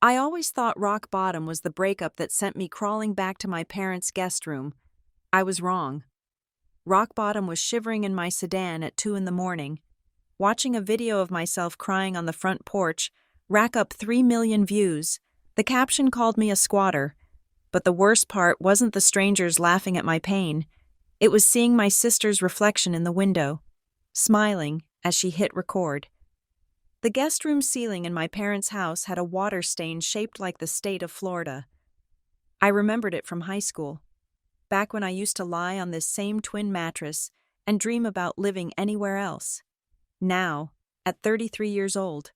I always thought rock bottom was the breakup that sent me crawling back to my parents' guest room. I was wrong. Rock bottom was shivering in my sedan at 2 in the morning, watching a video of myself crying on the front porch rack up 3 million views. The caption called me a squatter, but the worst part wasn't the strangers laughing at my pain. It was seeing my sister's reflection in the window, smiling as she hit record. The guest room ceiling in my parents' house had a water stain shaped like the state of Florida. I remembered it from high school, back when I used to lie on this same twin mattress and dream about living anywhere else. Now, at 33 years old,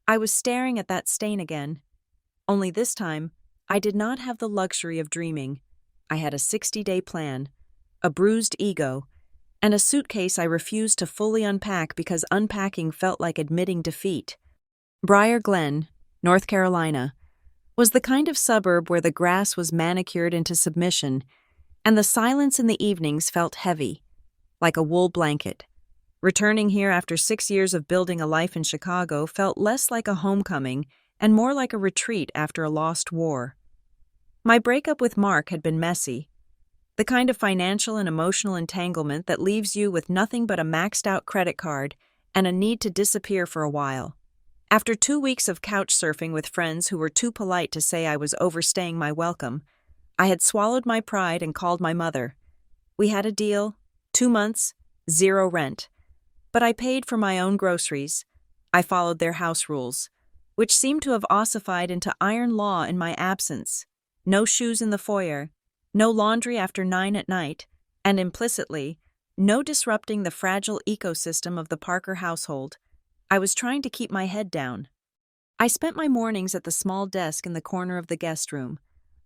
I was staring at that stain again. Only this time, I did not have the luxury of dreaming. I had a 60-day plan, a bruised ego, and a suitcase I refused to fully unpack because unpacking felt like admitting defeat. Briar Glen, North Carolina, was the kind of suburb where the grass was manicured into submission, and the silence in the evenings felt heavy, like a wool blanket. Returning here after 6 years of building a life in Chicago felt less like a homecoming and more like a retreat after a lost war. My breakup with Mark had been messy, the kind of financial and emotional entanglement that leaves you with nothing but a maxed-out credit card and a need to disappear for a while. After 2 weeks of couch surfing with friends who were too polite to say I was overstaying my welcome, I had swallowed my pride and called my mother. We had a deal, 2 months, 0 rent. But I paid for my own groceries. I followed their house rules, which seemed to have ossified into iron law in my absence. No shoes in the foyer, no laundry after 9 at night, and implicitly, no disrupting the fragile ecosystem of the Parker household. I was trying to keep my head down. I spent my mornings at the small desk in the corner of the guest room,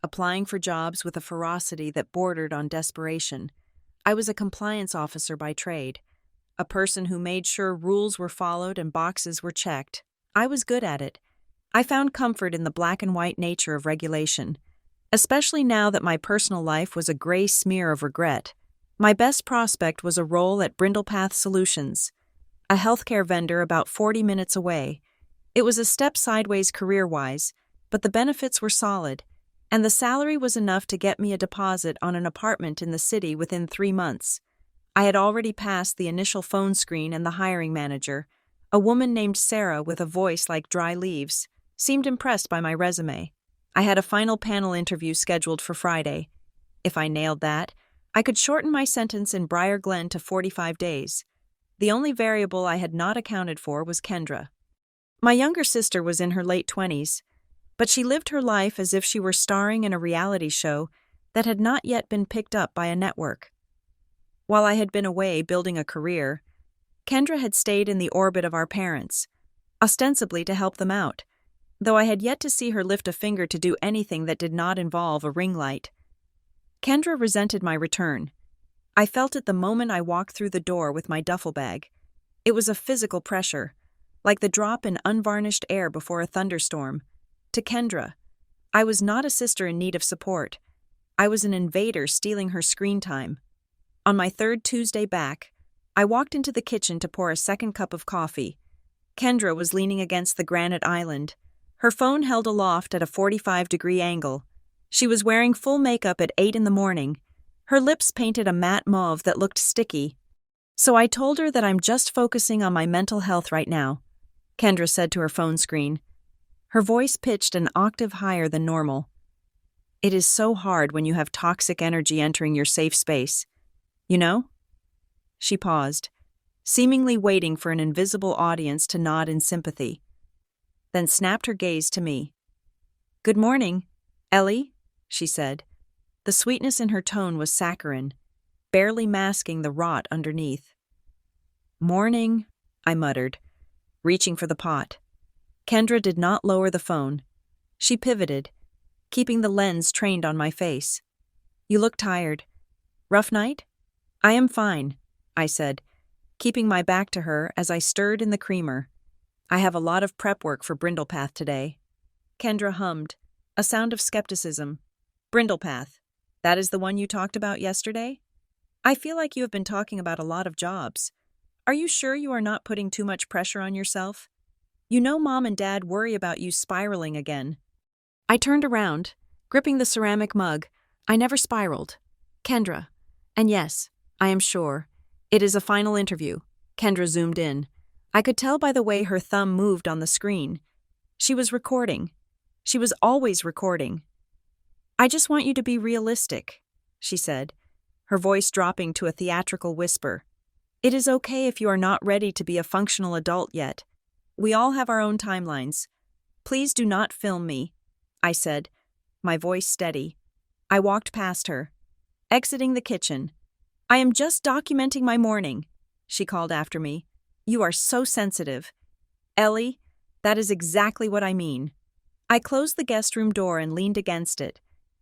applying for jobs with a ferocity that bordered on desperation. I was a compliance officer by trade, a person who made sure rules were followed and boxes were checked. I was good at it. I found comfort in the black and white nature of regulation, especially now that my personal life was a gray smear of regret. My best prospect was a role at Brindlepath Solutions, a healthcare vendor about 40 minutes away. It was a step sideways career-wise, but the benefits were solid, and the salary was enough to get me a deposit on an apartment in the city within 3 months. I had already passed the initial phone screen, and the hiring manager, a woman named Sarah with a voice like dry leaves, seemed impressed by my resume. I had a final panel interview scheduled for Friday. If I nailed that, I could shorten my sentence in Briar Glen to 45 days. The only variable I had not accounted for was Kendra. My younger sister was in her late 20s, but she lived her life as if she were starring in a reality show that had not yet been picked up by a network. While I had been away building a career, Kendra had stayed in the orbit of our parents, ostensibly to help them out, though I had yet to see her lift a finger to do anything that did not involve a ring light. Kendra resented my return. I felt it the moment I walked through the door with my duffel bag. It was a physical pressure, like the drop in unvarnished air before a thunderstorm. To Kendra, I was not a sister in need of support. I was an invader stealing her screen time. On my 3rd Tuesday back, I walked into the kitchen to pour a second cup of coffee. Kendra was leaning against the granite island, her phone held aloft at a 45-degree angle. She was wearing full makeup at 8 in the morning, her lips painted a matte mauve that looked sticky. "So I told her that I'm just focusing on my mental health right now," Kendra said to her phone screen. Her voice pitched an octave higher than normal. "It is so hard when you have toxic energy entering your safe space. You know?" She paused, seemingly waiting for an invisible audience to nod in sympathy, then snapped her gaze to me. "Good morning, Ellie," she said. The sweetness in her tone was saccharine, barely masking the rot underneath. "Morning," I muttered, reaching for the pot. Kendra did not lower the phone. She pivoted, keeping the lens trained on my face. "You look tired. Rough night?" "I am fine," I said, keeping my back to her as I stirred in the creamer. "I have a lot of prep work for Brindlepath today." Kendra hummed, a sound of skepticism. "Brindlepath, that is the one you talked about yesterday? I feel like you have been talking about a lot of jobs. Are you sure you are not putting too much pressure on yourself?" You know Mom and Dad worry about you spiraling again. I turned around, gripping the ceramic mug. I never spiraled. Kendra. And yes, I am sure. It is a final interview. Kendra zoomed in. I could tell by the way her thumb moved on the screen. She was recording. She was always recording. I just want you to be realistic, she said, her voice dropping to a theatrical whisper. It is okay if you are not ready to be a functional adult yet. We all have our own timelines. Please do not film me, I said, my voice steady. I walked past her, exiting the kitchen. I am just documenting my morning, she called after me. You are so sensitive. Ellie, that is exactly what I mean. I closed the guest room door and leaned against it,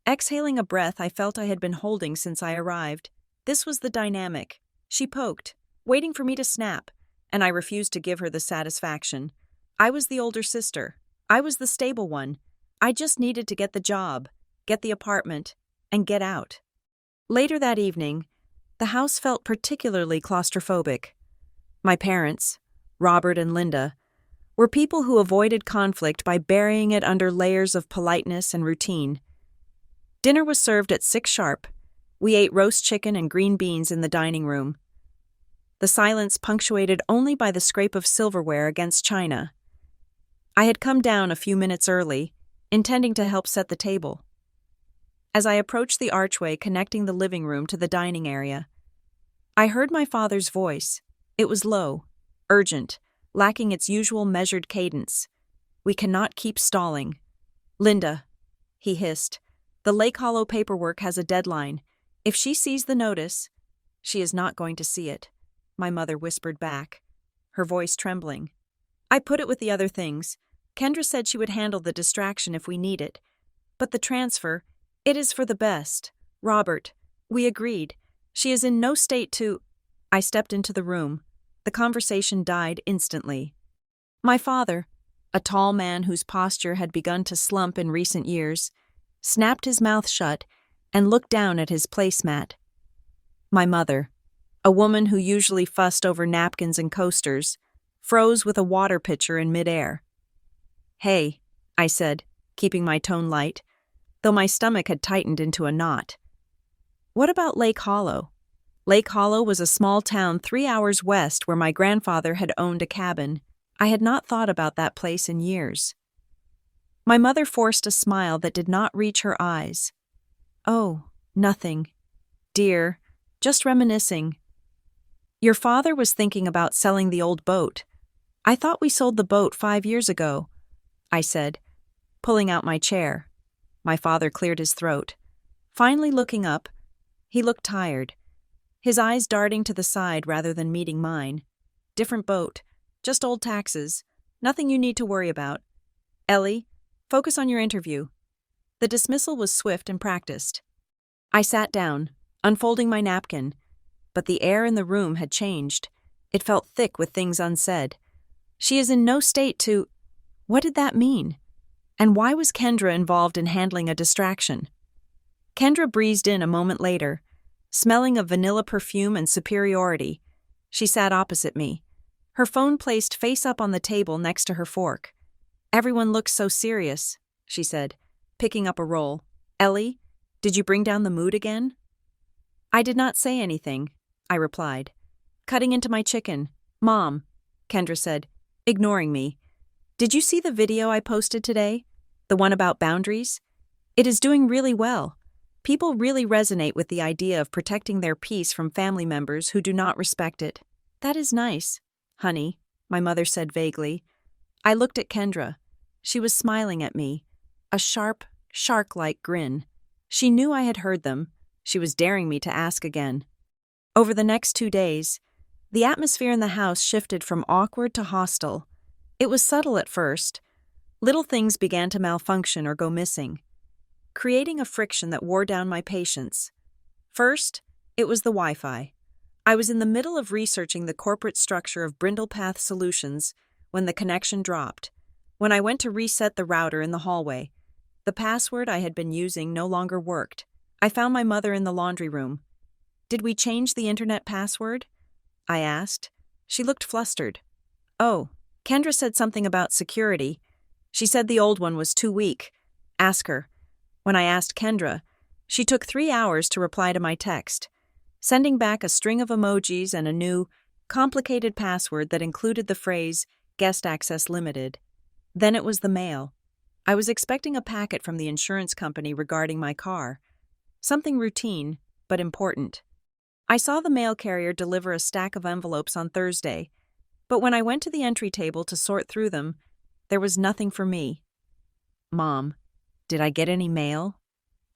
exhaling a breath I felt I had been holding since I arrived. This was the dynamic. She poked, waiting for me to snap, and I refused to give her the satisfaction. I was the older sister. I was the stable one. I just needed to get the job, get the apartment, and get out. Later that evening, the house felt particularly claustrophobic. My parents, Robert and Linda, were people who avoided conflict by burying it under layers of politeness and routine. Dinner was served at 6 sharp. We ate roast chicken and green beans in the dining room. The silence punctuated only by the scrape of silverware against china. I had come down a few minutes early, intending to help set the table. As I approached the archway connecting the living room to the dining area, I heard my father's voice. It was low, urgent, lacking its usual measured cadence. We cannot keep stalling. Linda, he hissed, the Lake Hollow paperwork has a deadline. If she sees the notice, she is not going to see it, my mother whispered back, her voice trembling. I put it with the other things. Kendra said she would handle the distraction if we need it. But the transfer, it is for the best. Robert, we agreed. She is in no state to... I stepped into the room. The conversation died instantly. My father, a tall man whose posture had begun to slump in recent years, snapped his mouth shut and looked down at his placemat. My mother, a woman who usually fussed over napkins and coasters, froze with a water pitcher in midair. Hey, I said, keeping my tone light, though my stomach had tightened into a knot. What about Lake Hollow? Lake Hollow was a small town 3 hours west where my grandfather had owned a cabin. I had not thought about that place in years. My mother forced a smile that did not reach her eyes. Oh, nothing. Dear, just reminiscing. Your father was thinking about selling the old boat. I thought we sold the boat 5 years ago, I said, pulling out my chair. My father cleared his throat. Finally looking up, he looked tired, his eyes darting to the side rather than meeting mine. Different boat, just old taxes, nothing you need to worry about. Ellie, focus on your interview. The dismissal was swift and practiced. I sat down, unfolding my napkin, but the air in the room had changed. It felt thick with things unsaid. She is in no state to... What did that mean? And why was Kendra involved in handling a distraction? Kendra breezed in a moment later, smelling of vanilla perfume and superiority. She sat opposite me, her phone placed face up on the table next to her fork. Everyone looks so serious, she said, picking up a roll. Ellie, did you bring down the mood again? I did not say anything, I replied, cutting into my chicken. Mom, Kendra said, ignoring me. Did you see the video I posted today? The one about boundaries? It is doing really well. People really resonate with the idea of protecting their peace from family members who do not respect it. That is nice, honey, my mother said vaguely. I looked at Kendra. She was smiling at me, a sharp, shark-like grin. She knew I had heard them. She was daring me to ask again. Over the next 2 days, the atmosphere in the house shifted from awkward to hostile. It was subtle at first. Little things began to malfunction or go missing, creating a friction that wore down my patience. First, it was the Wi-Fi. I was in the middle of researching the corporate structure of Brindlepath Solutions when the connection dropped. When I went to reset the router in the hallway, the password I had been using no longer worked. I found my mother in the laundry room. Did we change the internet password? I asked. She looked flustered. Oh, Kendra said something about security. She said the old one was too weak. Ask her. When I asked Kendra, she took 3 hours to reply to my text, sending back a string of emojis and a new, complicated password that included the phrase, guest access limited. Then it was the mail. I was expecting a packet from the insurance company regarding my car. Something routine, but important. I saw the mail carrier deliver a stack of envelopes on Thursday, but when I went to the entry table to sort through them, there was nothing for me. Mom, did I get any mail?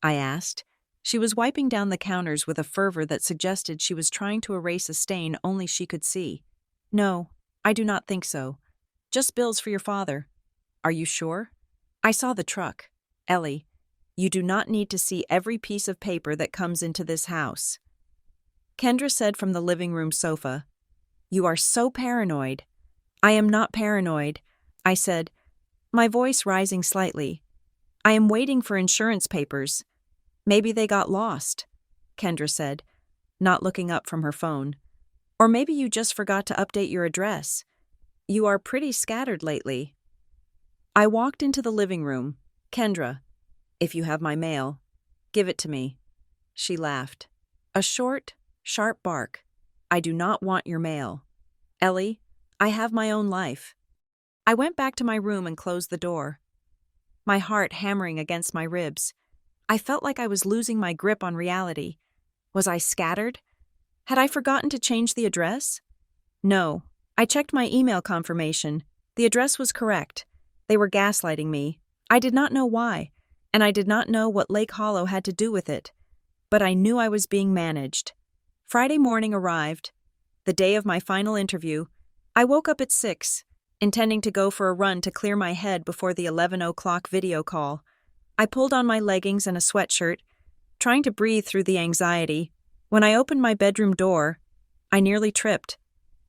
I asked. She was wiping down the counters with a fervor that suggested she was trying to erase a stain only she could see. No, I do not think so. Just bills for your father. Are you sure? I saw the truck. Ellie, you do not need to see every piece of paper that comes into this house. Kendra said from the living room sofa, You are so paranoid. I am not paranoid, I said, my voice rising slightly. I am waiting for insurance papers. Maybe they got lost, Kendra said, not looking up from her phone. Or maybe you just forgot to update your address. You are pretty scattered lately. I walked into the living room. Kendra, if you have my mail, give it to me. She laughed. A short, sharp bark. I do not want your mail. Ellie, I have my own life. I went back to my room and closed the door, my heart hammering against my ribs. I felt like I was losing my grip on reality. Was I scattered? Had I forgotten to change the address? No. I checked my email confirmation. The address was correct. They were gaslighting me. I did not know why, and I did not know what Lake Hollow had to do with it. But I knew I was being managed. Friday morning arrived, the day of my final interview. I woke up at 6, intending to go for a run to clear my head before the 11 o'clock video call. I pulled on my leggings and a sweatshirt, trying to breathe through the anxiety. When I opened my bedroom door, I nearly tripped.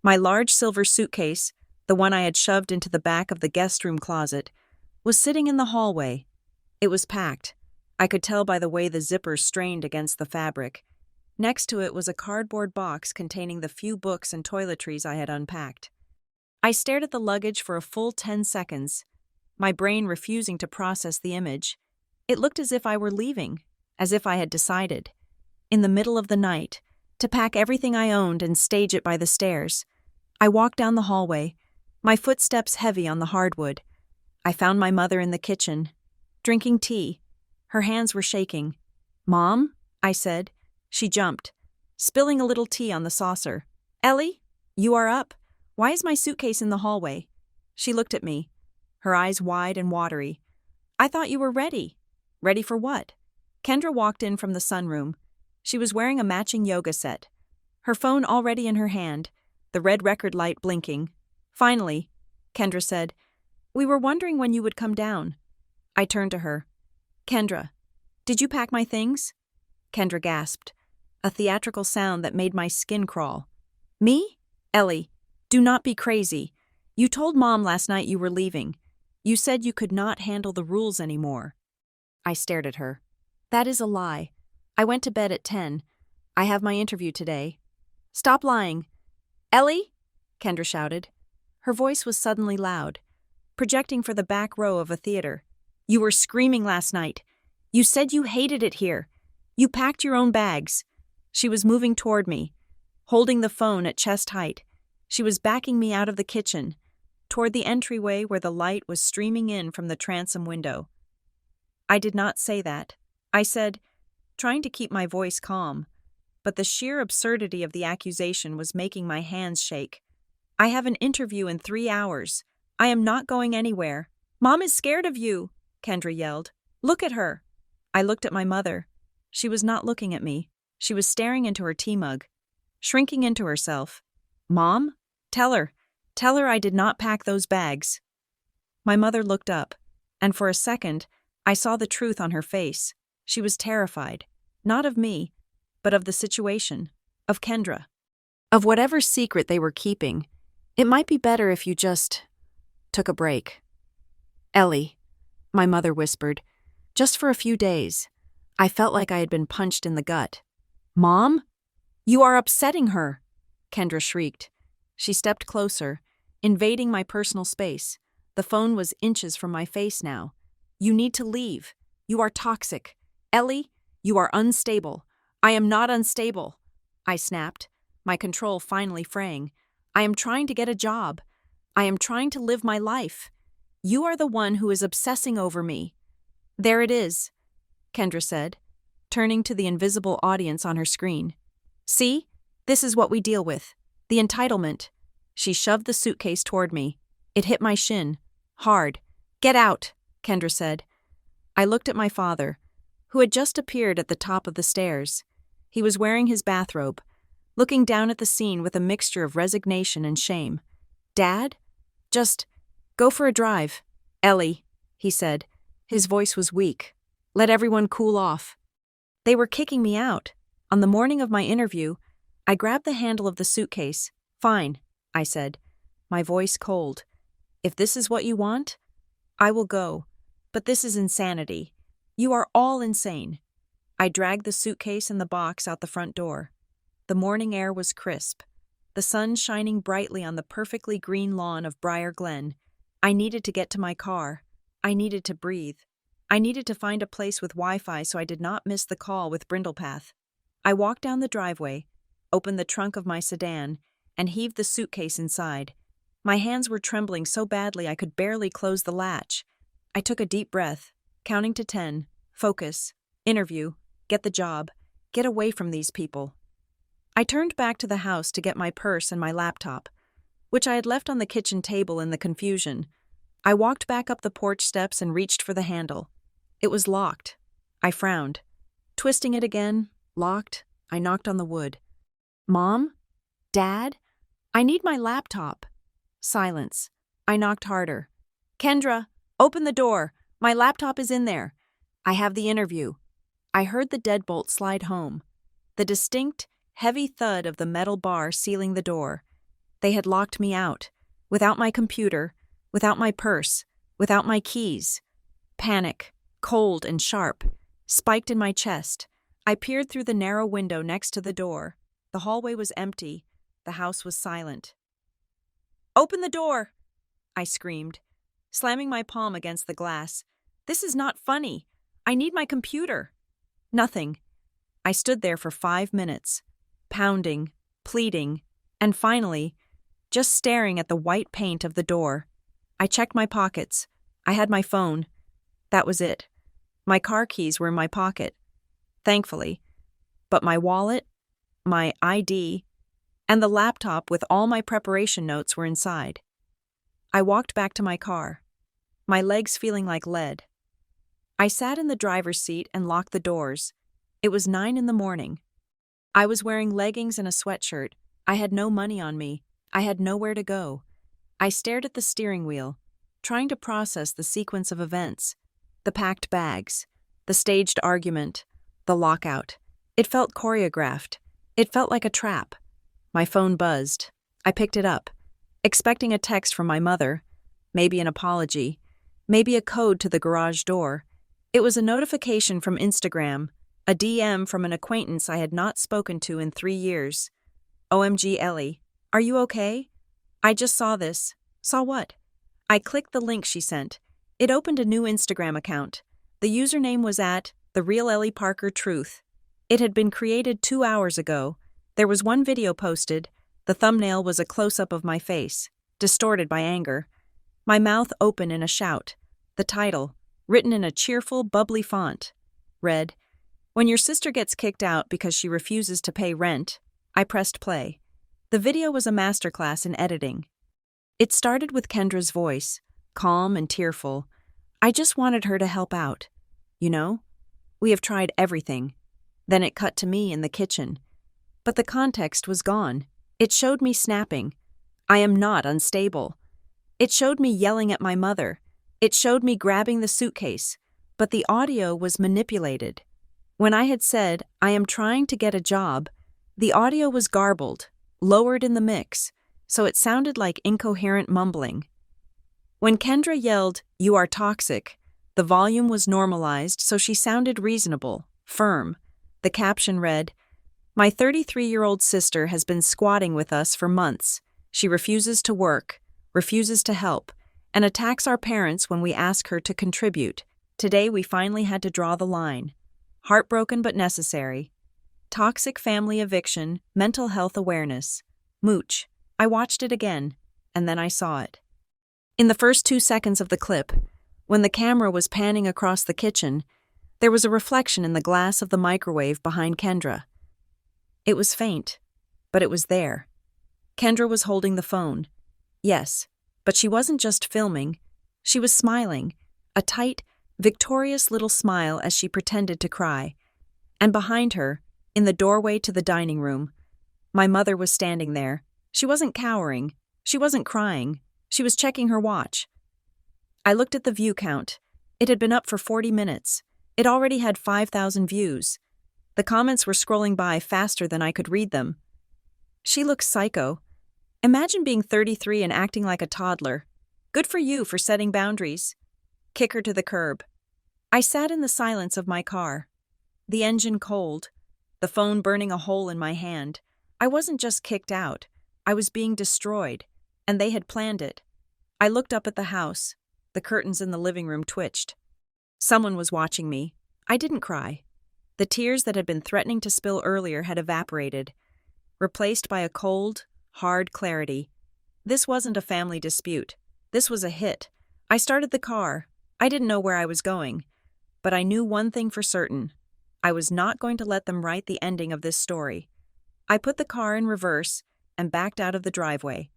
My large silver suitcase, the one I had shoved into the back of the guest room closet, was sitting in the hallway. It was packed. I could tell by the way the zipper strained against the fabric. Next to it was a cardboard box containing the few books and toiletries I had unpacked. I stared at the luggage for a full 10 seconds, my brain refusing to process the image. It looked as if I were leaving, as if I had decided, in the middle of the night, to pack everything I owned and stage it by the stairs. I walked down the hallway, my footsteps heavy on the hardwood. I found my mother in the kitchen, drinking tea. Her hands were shaking. Mom? I said. She jumped, spilling a little tea on the saucer. Ellie, you are up. Why is my suitcase in the hallway? She looked at me, her eyes wide and watery. I thought you were ready. Ready for what? Kendra walked in from the sunroom. She was wearing a matching yoga set, her phone already in her hand, the red record light blinking. Finally, Kendra said, We were wondering when you would come down. I turned to her. Kendra, did you pack my things? Kendra gasped, a theatrical sound that made my skin crawl. Me? Ellie, do not be crazy. You told Mom last night you were leaving. You said you could not handle the rules anymore. I stared at her. That is a lie. I went to bed at 10. I have my interview today. Stop lying. Ellie? Kendra shouted. Her voice was suddenly loud, projecting for the back row of a theater. You were screaming last night. You said you hated it here. You packed your own bags. She was moving toward me, holding the phone at chest height. She was backing me out of the kitchen, toward the entryway where the light was streaming in from the transom window. I did not say that. I said, trying to keep my voice calm, but the sheer absurdity of the accusation was making my hands shake. I have an interview in 3 hours. I am not going anywhere. Mom is scared of you, Kendra yelled. Look at her. I looked at my mother. She was not looking at me. She was staring into her tea mug, shrinking into herself. Mom? Tell her I did not pack those bags. My mother looked up, and for a second, I saw the truth on her face. She was terrified, not of me, but of the situation, of Kendra, of whatever secret they were keeping. It might be better if you just took a break. Ellie, my mother whispered, just for a few days. I felt like I had been punched in the gut. Mom? You are upsetting her, Kendra shrieked. She stepped closer, invading my personal space. The phone was inches from my face now. You need to leave. You are toxic. Ellie, you are unstable. I am not unstable, I snapped, my control finally fraying. I am trying to get a job. I am trying to live my life. You are the one who is obsessing over me. There it is, Kendra said, turning to the invisible audience on her screen. See? This is what we deal with. The entitlement. She shoved the suitcase toward me. It hit my shin. Hard. Get out, Kendra said. I looked at my father, who had just appeared at the top of the stairs. He was wearing his bathrobe, looking down at the scene with a mixture of resignation and shame. Dad? Just go for a drive. Ellie, he said. His voice was weak. Let everyone cool off. They were kicking me out. On the morning of my interview, I grabbed the handle of the suitcase. Fine, I said, my voice cold. If this is what you want, I will go. But this is insanity. You are all insane. I dragged the suitcase and the box out the front door. The morning air was crisp, the sun shining brightly on the perfectly green lawn of Briar Glen. I needed to get to my car. I needed to breathe. I needed to find a place with Wi-Fi so I did not miss the call with Brindlepath. I walked down the driveway, opened the trunk of my sedan, and heaved the suitcase inside. My hands were trembling so badly I could barely close the latch. I took a deep breath, counting to 10. Focus. Interview. Get the job. Get away from these people. I turned back to the house to get my purse and my laptop, which I had left on the kitchen table in the confusion. I walked back up the porch steps and reached for the handle. It was locked. I frowned. Twisting it again, locked, I knocked on the wood. Mom? Dad? I need my laptop. Silence. I knocked harder. Kendra, open the door. My laptop is in there. I have the interview. I heard the deadbolt slide home. The distinct, heavy thud of the metal bar sealing the door. They had locked me out. Without my computer, without my purse, without my keys. Panic, cold and sharp, spiked in my chest. I peered through the narrow window next to the door. The hallway was empty. The house was silent. Open the door! I screamed, slamming my palm against the glass. This is not funny. I need my computer. Nothing. I stood there for 5 minutes, pounding, pleading, and finally, just staring at the white paint of the door. I checked my pockets. I had my phone. That was it. My car keys were in my pocket, thankfully. But my wallet, my ID, and the laptop with all my preparation notes were inside. I walked back to my car, my legs feeling like lead. I sat in the driver's seat and locked the doors. It was 9 a.m. I was wearing leggings and a sweatshirt. I had no money on me. I had nowhere to go. I stared at the steering wheel, trying to process the sequence of events. The packed bags, the staged argument, the lockout. It felt choreographed. It felt like a trap. My phone buzzed. I picked it up, expecting a text from my mother, maybe an apology, maybe a code to the garage door. It was a notification from Instagram, a DM from an acquaintance I had not spoken to in 3 years. OMG Ellie, are you okay? I just saw this. Saw what? I clicked the link she sent. It opened a new Instagram account. The username was @TheRealEllieParkerTruth. It had been created 2 hours ago. There was one video posted. The thumbnail was a close-up of my face, distorted by anger. My mouth open in a shout. The title, written in a cheerful, bubbly font, read, "When your sister gets kicked out because she refuses to pay rent." I pressed play. The video was a masterclass in editing. It started with Kendra's voice, calm and tearful. I just wanted her to help out. You know, we have tried everything. Then it cut to me in the kitchen. But the context was gone. It showed me snapping. I am not unstable. It showed me yelling at my mother. It showed me grabbing the suitcase. But the audio was manipulated. When I had said, I am trying to get a job, the audio was garbled, lowered in the mix, so it sounded like incoherent mumbling. When Kendra yelled, "You are toxic," the volume was normalized so she sounded reasonable, firm. The caption read, "My 33-year-old sister has been squatting with us for months. She refuses to work. refuses to help, and attacks our parents when we ask her to contribute. Today we finally had to draw the line. Heartbroken but necessary. Toxic family eviction, mental health awareness. Mooch. I watched it again, and then I saw it. In the first 2 seconds of the clip, when the camera was panning across the kitchen, there was a reflection in the glass of the microwave behind Kendra. It was faint, but it was there. Kendra was holding the phone. Yes, but she wasn't just filming. She was smiling, a tight, victorious little smile as she pretended to cry. And behind her, in the doorway to the dining room, my mother was standing there. She wasn't cowering. She wasn't crying. She was checking her watch. I looked at the view count. It had been up for 40 minutes. It already had 5,000 views. The comments were scrolling by faster than I could read them. She looks psycho. Imagine being 33 and acting like a toddler. Good for you for setting boundaries. Kick her to the curb. I sat in the silence of my car. The engine cold. The phone burning a hole in my hand. I wasn't just kicked out. I was being destroyed. And they had planned it. I looked up at the house. The curtains in the living room twitched. Someone was watching me. I didn't cry. The tears that had been threatening to spill earlier had evaporated, replaced by a cold, hard clarity. This wasn't a family dispute. This was a hit. I started the car. I didn't know where I was going, but I knew one thing for certain. I was not going to let them write the ending of this story. I put the car in reverse and backed out of the driveway,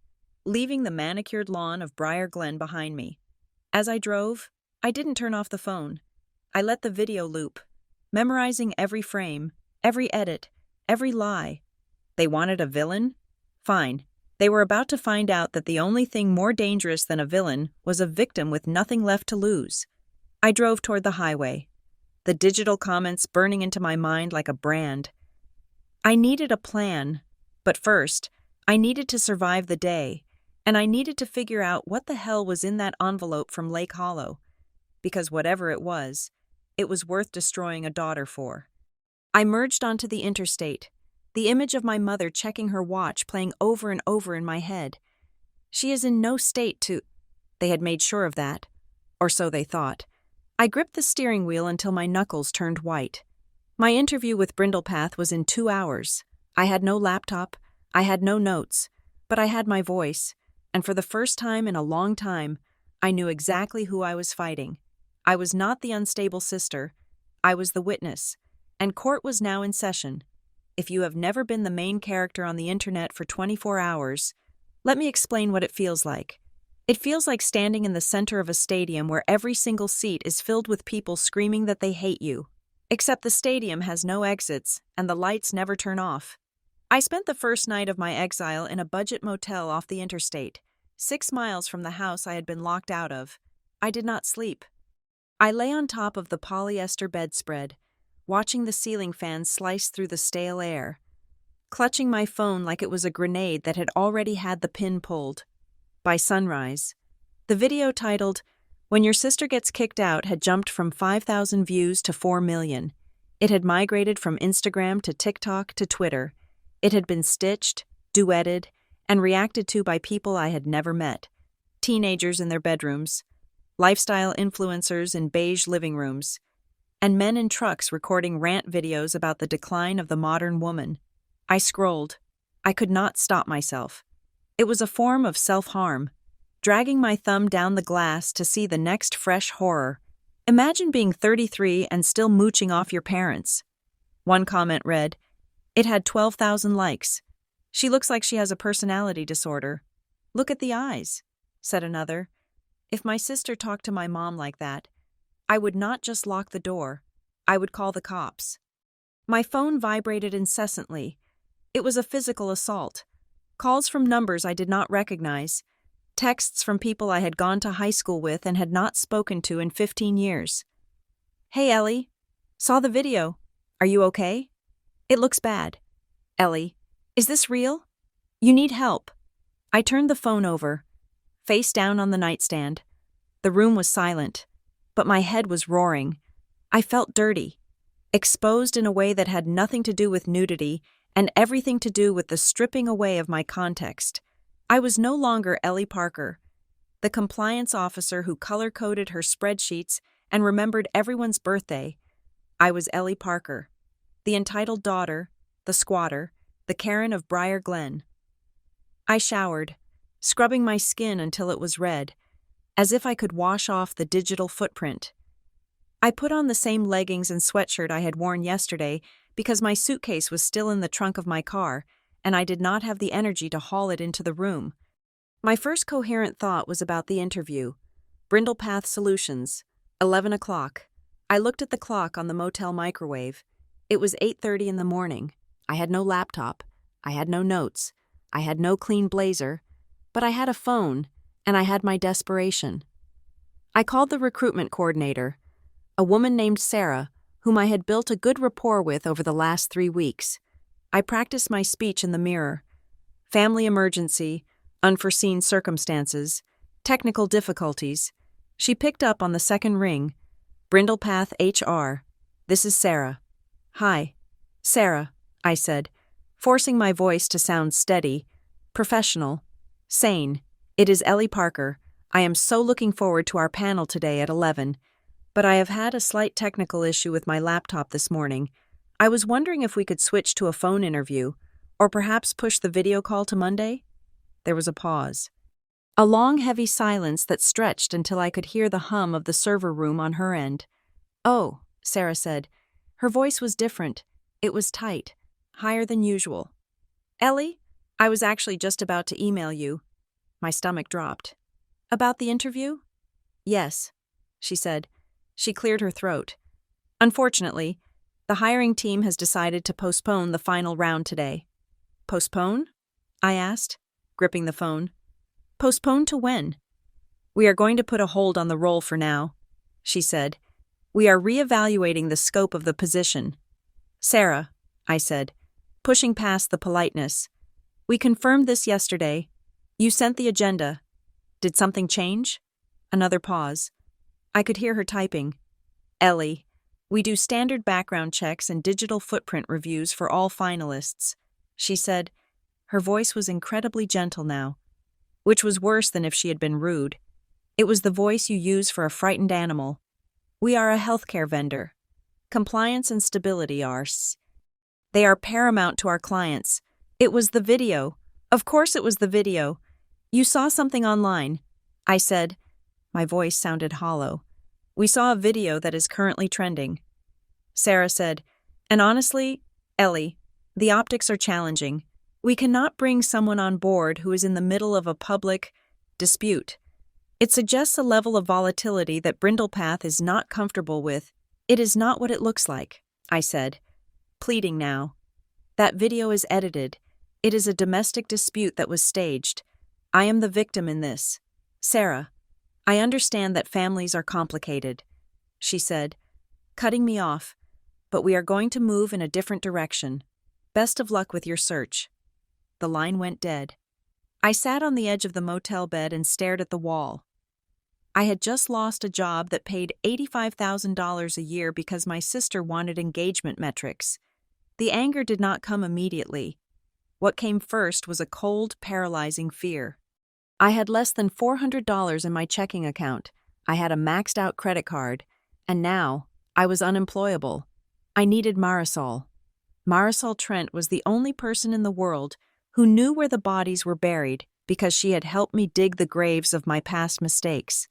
leaving the manicured lawn of Briar Glen behind me. As I drove, I didn't turn off the phone. I let the video loop, memorizing every frame, every edit, every lie. They wanted a villain? Fine. They were about to find out that the only thing more dangerous than a villain was a victim with nothing left to lose. I drove toward the highway, the digital comments burning into my mind like a brand. I needed a plan, but first, I needed to survive the day, and I needed to figure out what the hell was in that envelope from Lake Hollow, because whatever it was worth destroying a daughter for. I merged onto the interstate, the image of my mother checking her watch playing over and over in my head. She is in no state to... They had made sure of that, or so they thought. I gripped the steering wheel until my knuckles turned white. My interview with Brindlepath was in 2 hours. I had no laptop, I had no notes, but I had my voice, and for the first time in a long time, I knew exactly who I was fighting. I was not the unstable sister. I was the witness, and court was now in session. If you have never been the main character on the internet for 24 hours, let me explain what it feels like. It feels like standing in the center of a stadium where every single seat is filled with people screaming that they hate you. Except the stadium has no exits, and the lights never turn off. I spent the first night of my exile in a budget motel off the interstate, 6 miles from the house I had been locked out of. I did not sleep. I lay on top of the polyester bedspread, watching the ceiling fan slice through the stale air, clutching my phone like it was a grenade that had already had the pin pulled. By sunrise, the video titled, "When Your Sister Gets Kicked Out" had jumped from 5,000 views to 4 million. It had migrated from Instagram to TikTok to Twitter. It had been stitched, duetted, and reacted to by people I had never met. Teenagers in their bedrooms, lifestyle influencers in beige living rooms, and men in trucks recording rant videos about the decline of the modern woman. I scrolled. I could not stop myself. It was a form of self-harm, dragging my thumb down the glass to see the next fresh horror. Imagine being 33 and still mooching off your parents. One comment read, "It had 12,000 likes. She looks like she has a personality disorder. Look at the eyes," said another. If my sister talked to my mom like that, I would not just lock the door, I would call the cops. My phone vibrated incessantly. It was a physical assault. Calls from numbers I did not recognize. Texts from people I had gone to high school with and had not spoken to in 15 years. "Hey, Ellie. Saw the video. Are you okay? It looks bad. Ellie, is this real? You need help." I turned the phone over, face down on the nightstand. The room was silent, but my head was roaring. I felt dirty, exposed in a way that had nothing to do with nudity and everything to do with the stripping away of my context. I was no longer Ellie Parker. the compliance officer who color-coded her spreadsheets and remembered everyone's birthday. I was Ellie Parker, the entitled daughter, the squatter, the Karen of Briar Glen. I showered, scrubbing my skin until it was red, as if I could wash off the digital footprint. I put on the same leggings and sweatshirt I had worn yesterday because my suitcase was still in the trunk of my car, and I did not have the energy to haul it into the room. My first coherent thought was about the interview. Brindlepath Solutions, 11 o'clock. I looked at the clock on the motel microwave. It was 8:30 in the morning. I had no laptop. I had no notes. I had no clean blazer. But I had a phone, and I had my desperation. I called the recruitment coordinator, a woman named Sarah, whom I had built a good rapport with over the last 3 weeks. I practiced my speech in the mirror. Family emergency, unforeseen circumstances, technical difficulties. She picked up on the second ring. Brindlepath HR. This is Sarah. Hi. Sarah, I said, forcing my voice to sound steady, professional, sane. It is Ellie Parker. I am so looking forward to our panel today at 11. But I have had a slight technical issue with my laptop this morning. I was wondering if we could switch to a phone interview, or perhaps push the video call to Monday? There was a pause. A long, heavy silence that stretched until I could hear the hum of the server room on her end. Oh, Sarah said. Her voice was different. It was tight, higher than usual. Ellie, I was actually just about to email you. My stomach dropped. About the interview? Yes, she said. She cleared her throat. Unfortunately, the hiring team has decided to postpone the final round today. Postpone? I asked, gripping the phone. Postpone to when? We are going to put a hold on the role for now, she said. We are reevaluating the scope of the position. Sarah, I said, pushing past the politeness. We confirmed this yesterday. You sent the agenda. Did something change? Another pause. I could hear her typing. Ellie, we do standard background checks and digital footprint reviews for all finalists, she said. Her voice was incredibly gentle now, which was worse than if she had been rude. It was the voice you use for a frightened animal. We are a healthcare vendor. Compliance and stability they are paramount to our clients. It was the video. Of course it was the video. You saw something online, I said. My voice sounded hollow. We saw a video that is currently trending. Sarah said, and honestly, Ellie, the optics are challenging. We cannot bring someone on board who is in the middle of a public dispute. It suggests a level of volatility that Brindlepath is not comfortable with. It is not what it looks like, I said, pleading now. That video is edited. It is a domestic dispute that was staged. I am the victim in this. Sarah, I understand that families are complicated, she said, cutting me off, but we are going to move in a different direction. Best of luck with your search. The line went dead. I sat on the edge of the motel bed and stared at the wall. I had just lost a job that paid $85,000 a year because my sister wanted engagement metrics. The anger did not come immediately. What came first was a cold, paralyzing fear. I had less than $400 in my checking account. I had a maxed-out credit card, and now I was unemployable. I needed Marisol. Marisol Trent was the only person in the world who knew where the bodies were buried because she had helped me dig the graves of my past mistakes.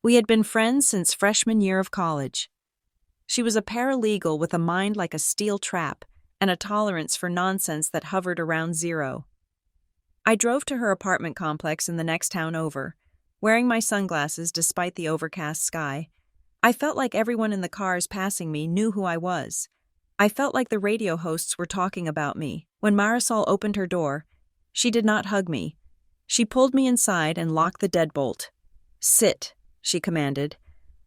We had been friends since freshman year of college. She was a paralegal with a mind like a steel trap and a tolerance for nonsense that hovered around zero. I drove to her apartment complex in the next town over, wearing my sunglasses despite the overcast sky. I felt like everyone in the cars passing me knew who I was. I felt like the radio hosts were talking about me. When Marisol opened her door, she did not hug me. She pulled me inside and locked the deadbolt. Sit, she commanded,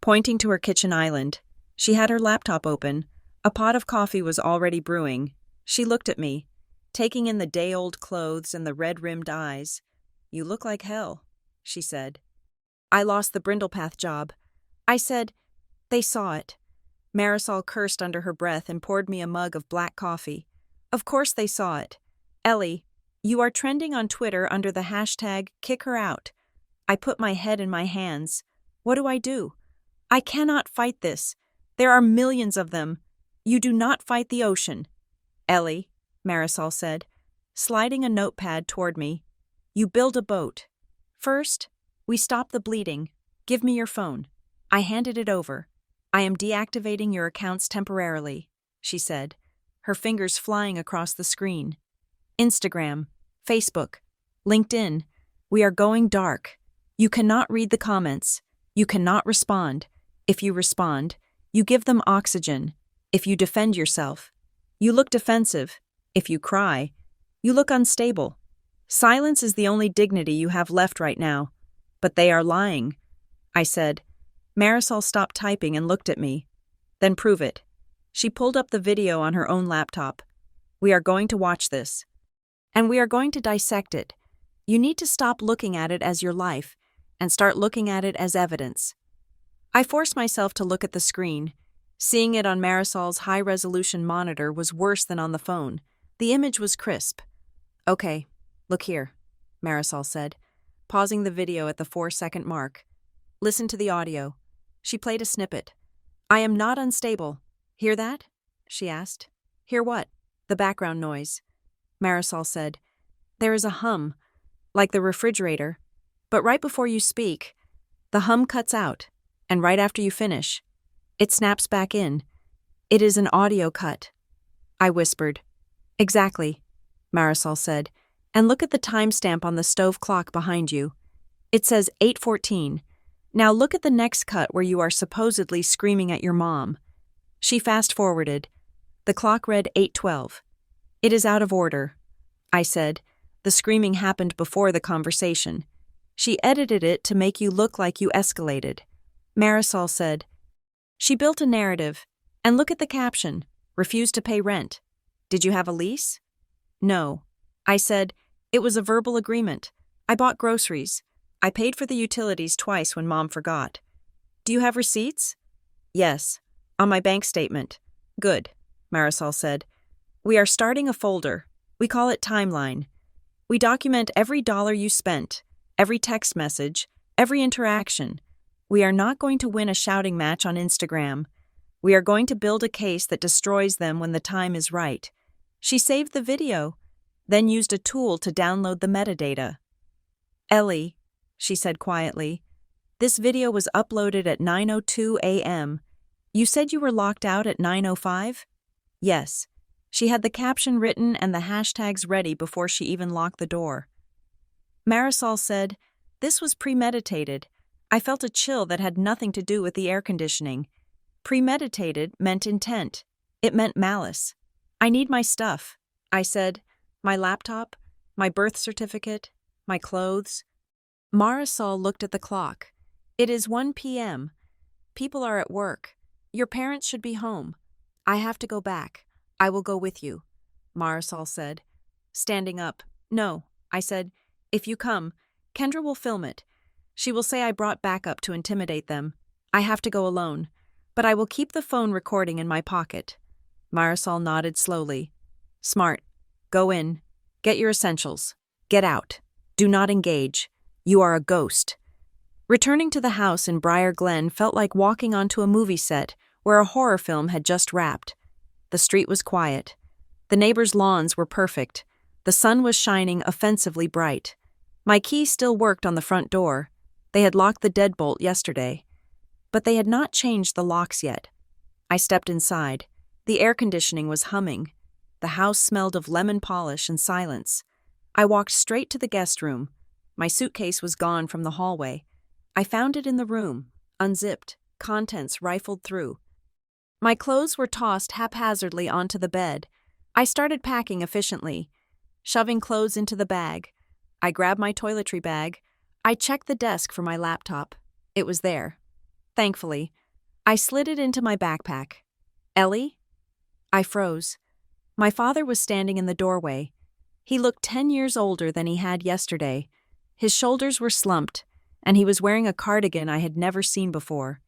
pointing to her kitchen island. She had her laptop open. A pot of coffee was already brewing. She looked at me, taking in the day-old clothes and the red-rimmed eyes. You look like hell, she said. I lost the Brindlepath job. I said, they saw it. Marisol cursed under her breath and poured me a mug of black coffee. Of course they saw it. Ellie, you are trending on Twitter under the hashtag #KickHerOut. I put my head in my hands. What do I do? I cannot fight this. There are millions of them. You do not fight the ocean. Ellie, Marisol said, sliding a notepad toward me. You build a boat. First, we stop the bleeding. Give me your phone. I handed it over. I am deactivating your accounts temporarily, she said, her fingers flying across the screen. Instagram, Facebook, LinkedIn. We are going dark. You cannot read the comments. You cannot respond. If you respond, you give them oxygen. If you defend yourself, you look defensive. If you cry, you look unstable. Silence is the only dignity you have left right now. But they are lying, I said. Marisol stopped typing and looked at me. Then prove it. She pulled up the video on her own laptop. We are going to watch this. And we are going to dissect it. You need to stop looking at it as your life and start looking at it as evidence. I forced myself to look at the screen. Seeing it on Marisol's high-resolution monitor was worse than on the phone. The image was crisp. Okay, look here, Marisol said, pausing the video at the 4-second mark. Listen to the audio. She played a snippet. I am not unstable. Hear that? She asked. Hear what? The background noise. Marisol said. There is a hum, like the refrigerator. But right before you speak, the hum cuts out, and right after you finish, it snaps back in. It is an audio cut. I whispered. Exactly, Marisol said, and look at the timestamp on the stove clock behind you. It says 8:14. Now look at the next cut where you are supposedly screaming at your mom. She fast-forwarded. The clock read 8:12. It is out of order, I said. The screaming happened before the conversation. She edited it to make you look like you escalated. Marisol said, she built a narrative. And look at the caption, refused to pay rent. Did you have a lease? No. I said, it was a verbal agreement. I bought groceries. I paid for the utilities twice when Mom forgot. Do you have receipts? Yes. On my bank statement. Good, Marisol said. We are starting a folder. We call it Timeline. We document every dollar you spent, every text message, every interaction. We are not going to win a shouting match on Instagram. We are going to build a case that destroys them when the time is right. She saved the video, then used a tool to download the metadata. Ellie, she said quietly, this video was uploaded at 9:02 a.m. You said you were locked out at 9:05? Yes. She had the caption written and the hashtags ready before she even locked the door. Marisol said, this was premeditated. I felt a chill that had nothing to do with the air conditioning. Premeditated meant intent. It meant malice. I need my stuff, I said. My laptop, my birth certificate, my clothes. Marisol looked at the clock. It is 1 p.m. People are at work. Your parents should be home. I have to go back. I will go with you, Marisol said. Standing up. No, I said. If you come, Kendra will film it. She will say I brought backup to intimidate them. I have to go alone, but I will keep the phone recording in my pocket. Marisol nodded slowly. Smart. Go in. Get your essentials. Get out. Do not engage. You are a ghost. Returning to the house in Briar Glen felt like walking onto a movie set where a horror film had just wrapped. The street was quiet. The neighbors' lawns were perfect. The sun was shining offensively bright. My key still worked on the front door. They had locked the deadbolt yesterday. But they had not changed the locks yet. I stepped inside. The air conditioning was humming. The house smelled of lemon polish and silence. I walked straight to the guest room. My suitcase was gone from the hallway. I found it in the room, unzipped, contents rifled through. My clothes were tossed haphazardly onto the bed. I started packing efficiently, shoving clothes into the bag. I grabbed my toiletry bag. I checked the desk for my laptop. It was there. Thankfully, I slid it into my backpack. Ellie? I froze. My father was standing in the doorway. He looked 10 years older than he had yesterday. His shoulders were slumped, and he was wearing a cardigan I had never seen before.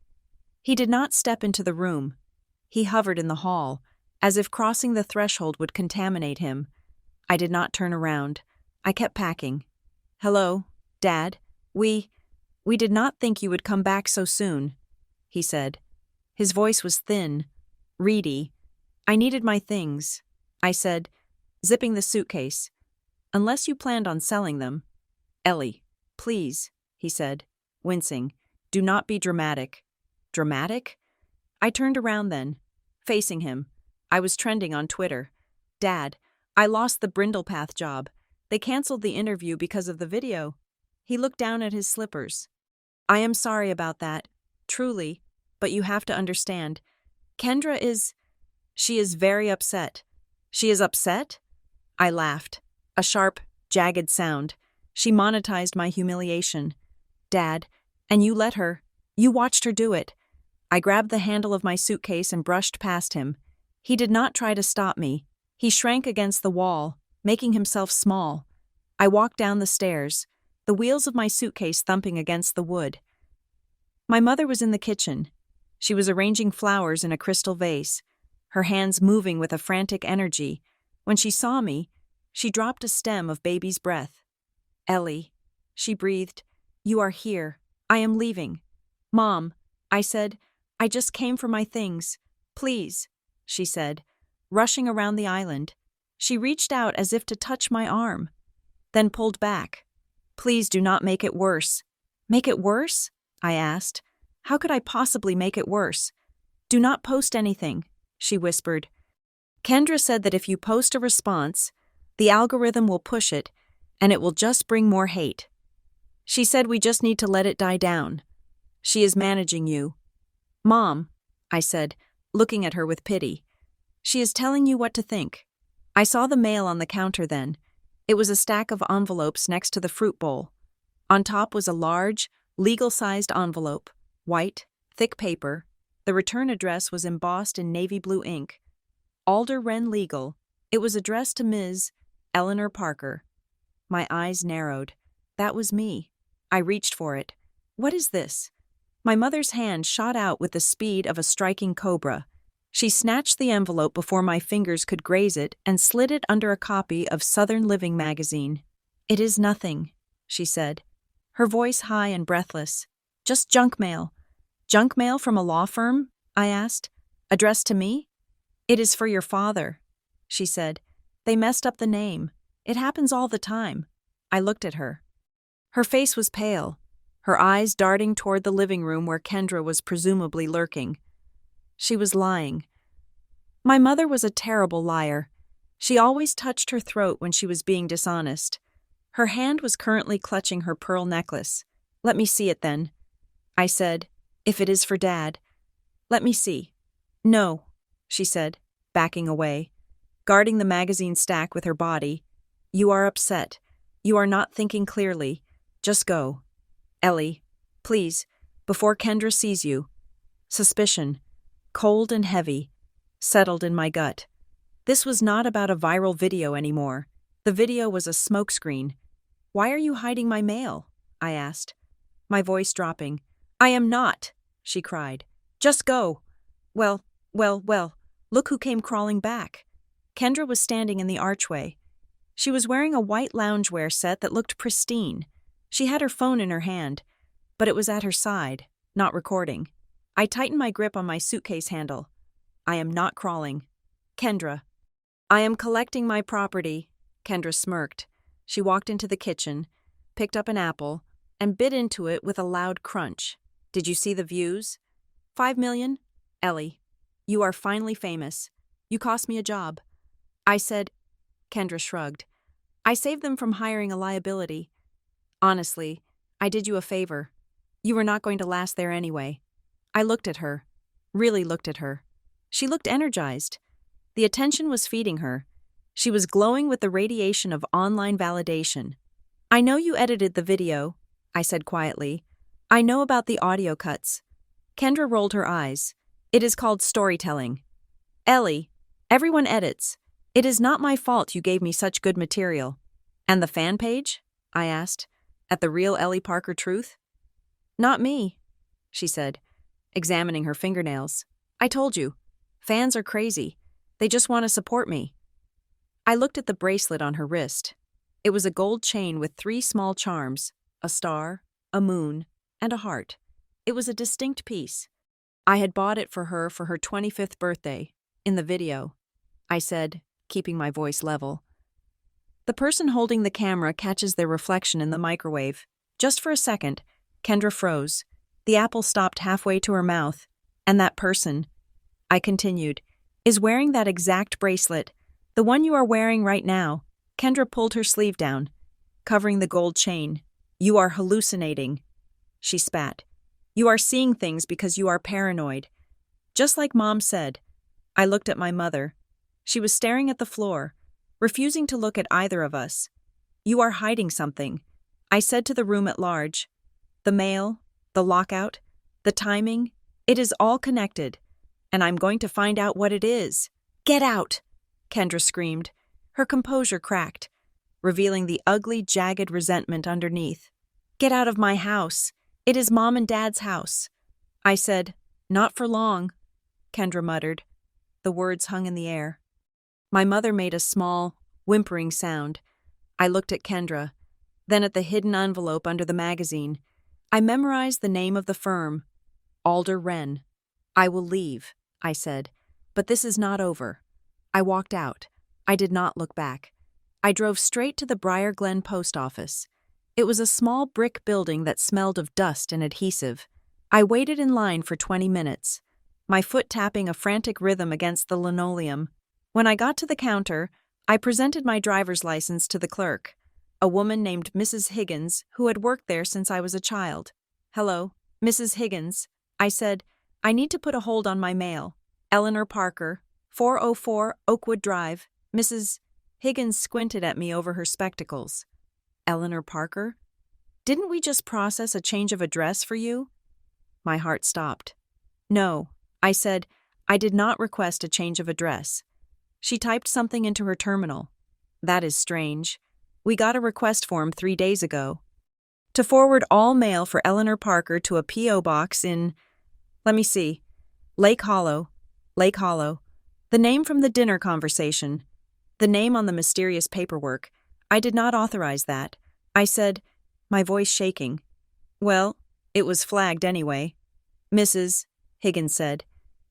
He did not step into the room. He hovered in the hall, as if crossing the threshold would contaminate him. I did not turn around. I kept packing. Hello, Dad. We did not think you would come back so soon, he said. His voice was thin, reedy. I needed my things, I said, zipping the suitcase. Unless you planned on selling them. Ellie, please, he said, wincing. Do not be dramatic. Dramatic? I turned around then, facing him. I was trending on Twitter. Dad, I lost the Brindlepath job. They canceled the interview because of the video. He looked down at his slippers. I am sorry about that, truly, but you have to understand. Kendra she is very upset. She is upset? I laughed. A sharp, jagged sound. She monetized my humiliation. Dad, and you let her. You watched her do it. I grabbed the handle of my suitcase and brushed past him. He did not try to stop me. He shrank against the wall, making himself small. I walked down the stairs, the wheels of my suitcase thumping against the wood. My mother was in the kitchen. She was arranging flowers in a crystal vase, her hands moving with a frantic energy. When she saw me, she dropped a stem of baby's breath. Ellie, she breathed, you are here. I am leaving. Mom, I said, I just came for my things. Please, she said, rushing around the island. She reached out as if to touch my arm, then pulled back. Please do not make it worse. Make it worse? I asked. How could I possibly make it worse? Do not post anything, she whispered. Kendra said that if you post a response, the algorithm will push it, and it will just bring more hate. She said we just need to let it die down. She is managing you. Mom, I said, looking at her with pity. She is telling you what to think. I saw the mail on the counter then. It was a stack of envelopes next to the fruit bowl. On top was a large, legal-sized envelope, white, thick paper. The return address was embossed in navy blue ink. Alder Wren Legal. It was addressed to Ms. Eleanor Parker. My eyes narrowed. That was me. I reached for it. What is this? My mother's hand shot out with the speed of a striking cobra. She snatched the envelope before my fingers could graze it and slid it under a copy of Southern Living magazine. It is nothing, she said, her voice high and breathless. Just junk mail. Junk mail from a law firm? I asked. Addressed to me? It is for your father, she said. They messed up the name. It happens all the time. I looked at her. Her face was pale, her eyes darting toward the living room where Kendra was presumably lurking. She was lying. My mother was a terrible liar. She always touched her throat when she was being dishonest. Her hand was currently clutching her pearl necklace. Let me see it then, I said, if it is for Dad. Let me see. No, she said, backing away, guarding the magazine stack with her body. You are upset. You are not thinking clearly. Just go. Ellie, please, before Kendra sees you. Suspicion, cold and heavy, settled in my gut. This was not about a viral video anymore. The video was a smokescreen. Why are you hiding my mail? I asked, my voice dropping. I am not, she cried. Just go. Well, look who came crawling back. Kendra was standing in the archway. She was wearing a white loungewear set that looked pristine. She had her phone in her hand, but it was at her side, not recording. I tightened my grip on my suitcase handle. I am not crawling. Kendra. I am collecting my property, Kendra smirked. She walked into the kitchen, picked up an apple, and bit into it with a loud crunch. Did you see the views? 5 million? Ellie, you are finally famous. You cost me a job. I said, Kendra shrugged. I saved them from hiring a liability. Honestly, I did you a favor. You were not going to last there anyway. I looked at her, really looked at her. She looked energized. The attention was feeding her. She was glowing with the radiation of online validation. I know you edited the video, I said quietly. I know about the audio cuts. Kendra rolled her eyes. It is called storytelling. Ellie, everyone edits. It is not my fault you gave me such good material. And the fan page? I asked. At the real Ellie Parker Truth? Not me, she said, examining her fingernails. I told you, fans are crazy. They just want to support me. I looked at the bracelet on her wrist. It was a gold chain with 3 small charms, a star, a moon, and a heart. It was a distinct piece. I had bought it for her 25th birthday, in the video, I said, keeping my voice level. The person holding the camera catches their reflection in the microwave. Just for a second, Kendra froze. The apple stopped halfway to her mouth. And that person, I continued, is wearing that exact bracelet, the one you are wearing right now. Kendra pulled her sleeve down, covering the gold chain. You are hallucinating, she spat. You are seeing things because you are paranoid. Just like Mom said. I looked at my mother. She was staring at the floor, refusing to look at either of us. You are hiding something, I said to the room at large. The mail, the lockout, the timing, it is all connected, and I'm going to find out what it is. Get out, Kendra screamed. Her composure cracked, revealing the ugly, jagged resentment underneath. Get out of my house. It is Mom and Dad's house. I said, not for long, Kendra muttered. The words hung in the air. My mother made a small, whimpering sound. I looked at Kendra, then at the hidden envelope under the magazine. I memorized the name of the firm, Alder Wren. I will leave, I said, but this is not over. I walked out. I did not look back. I drove straight to the Briar Glen post office. It was a small brick building that smelled of dust and adhesive. I waited in line for 20 minutes, my foot tapping a frantic rhythm against the linoleum. When I got to the counter, I presented my driver's license to the clerk, a woman named Mrs. Higgins who had worked there since I was a child. Hello, Mrs. Higgins, I said. I need to put a hold on my mail. Eleanor Parker, 404 Oakwood Drive. Mrs. Higgins squinted at me over her spectacles. Eleanor Parker? Didn't we just process a change of address for you? My heart stopped. No, I said, I did not request a change of address. She typed something into her terminal. That is strange. We got a request form 3 days ago. To forward all mail for Eleanor Parker to a P.O. box in, let me see, Lake Hollow. Lake Hollow. The name from the dinner conversation. The name on the mysterious paperwork. I did not authorize that. I said, my voice shaking. Well, it was flagged anyway. Mrs. Higgins said.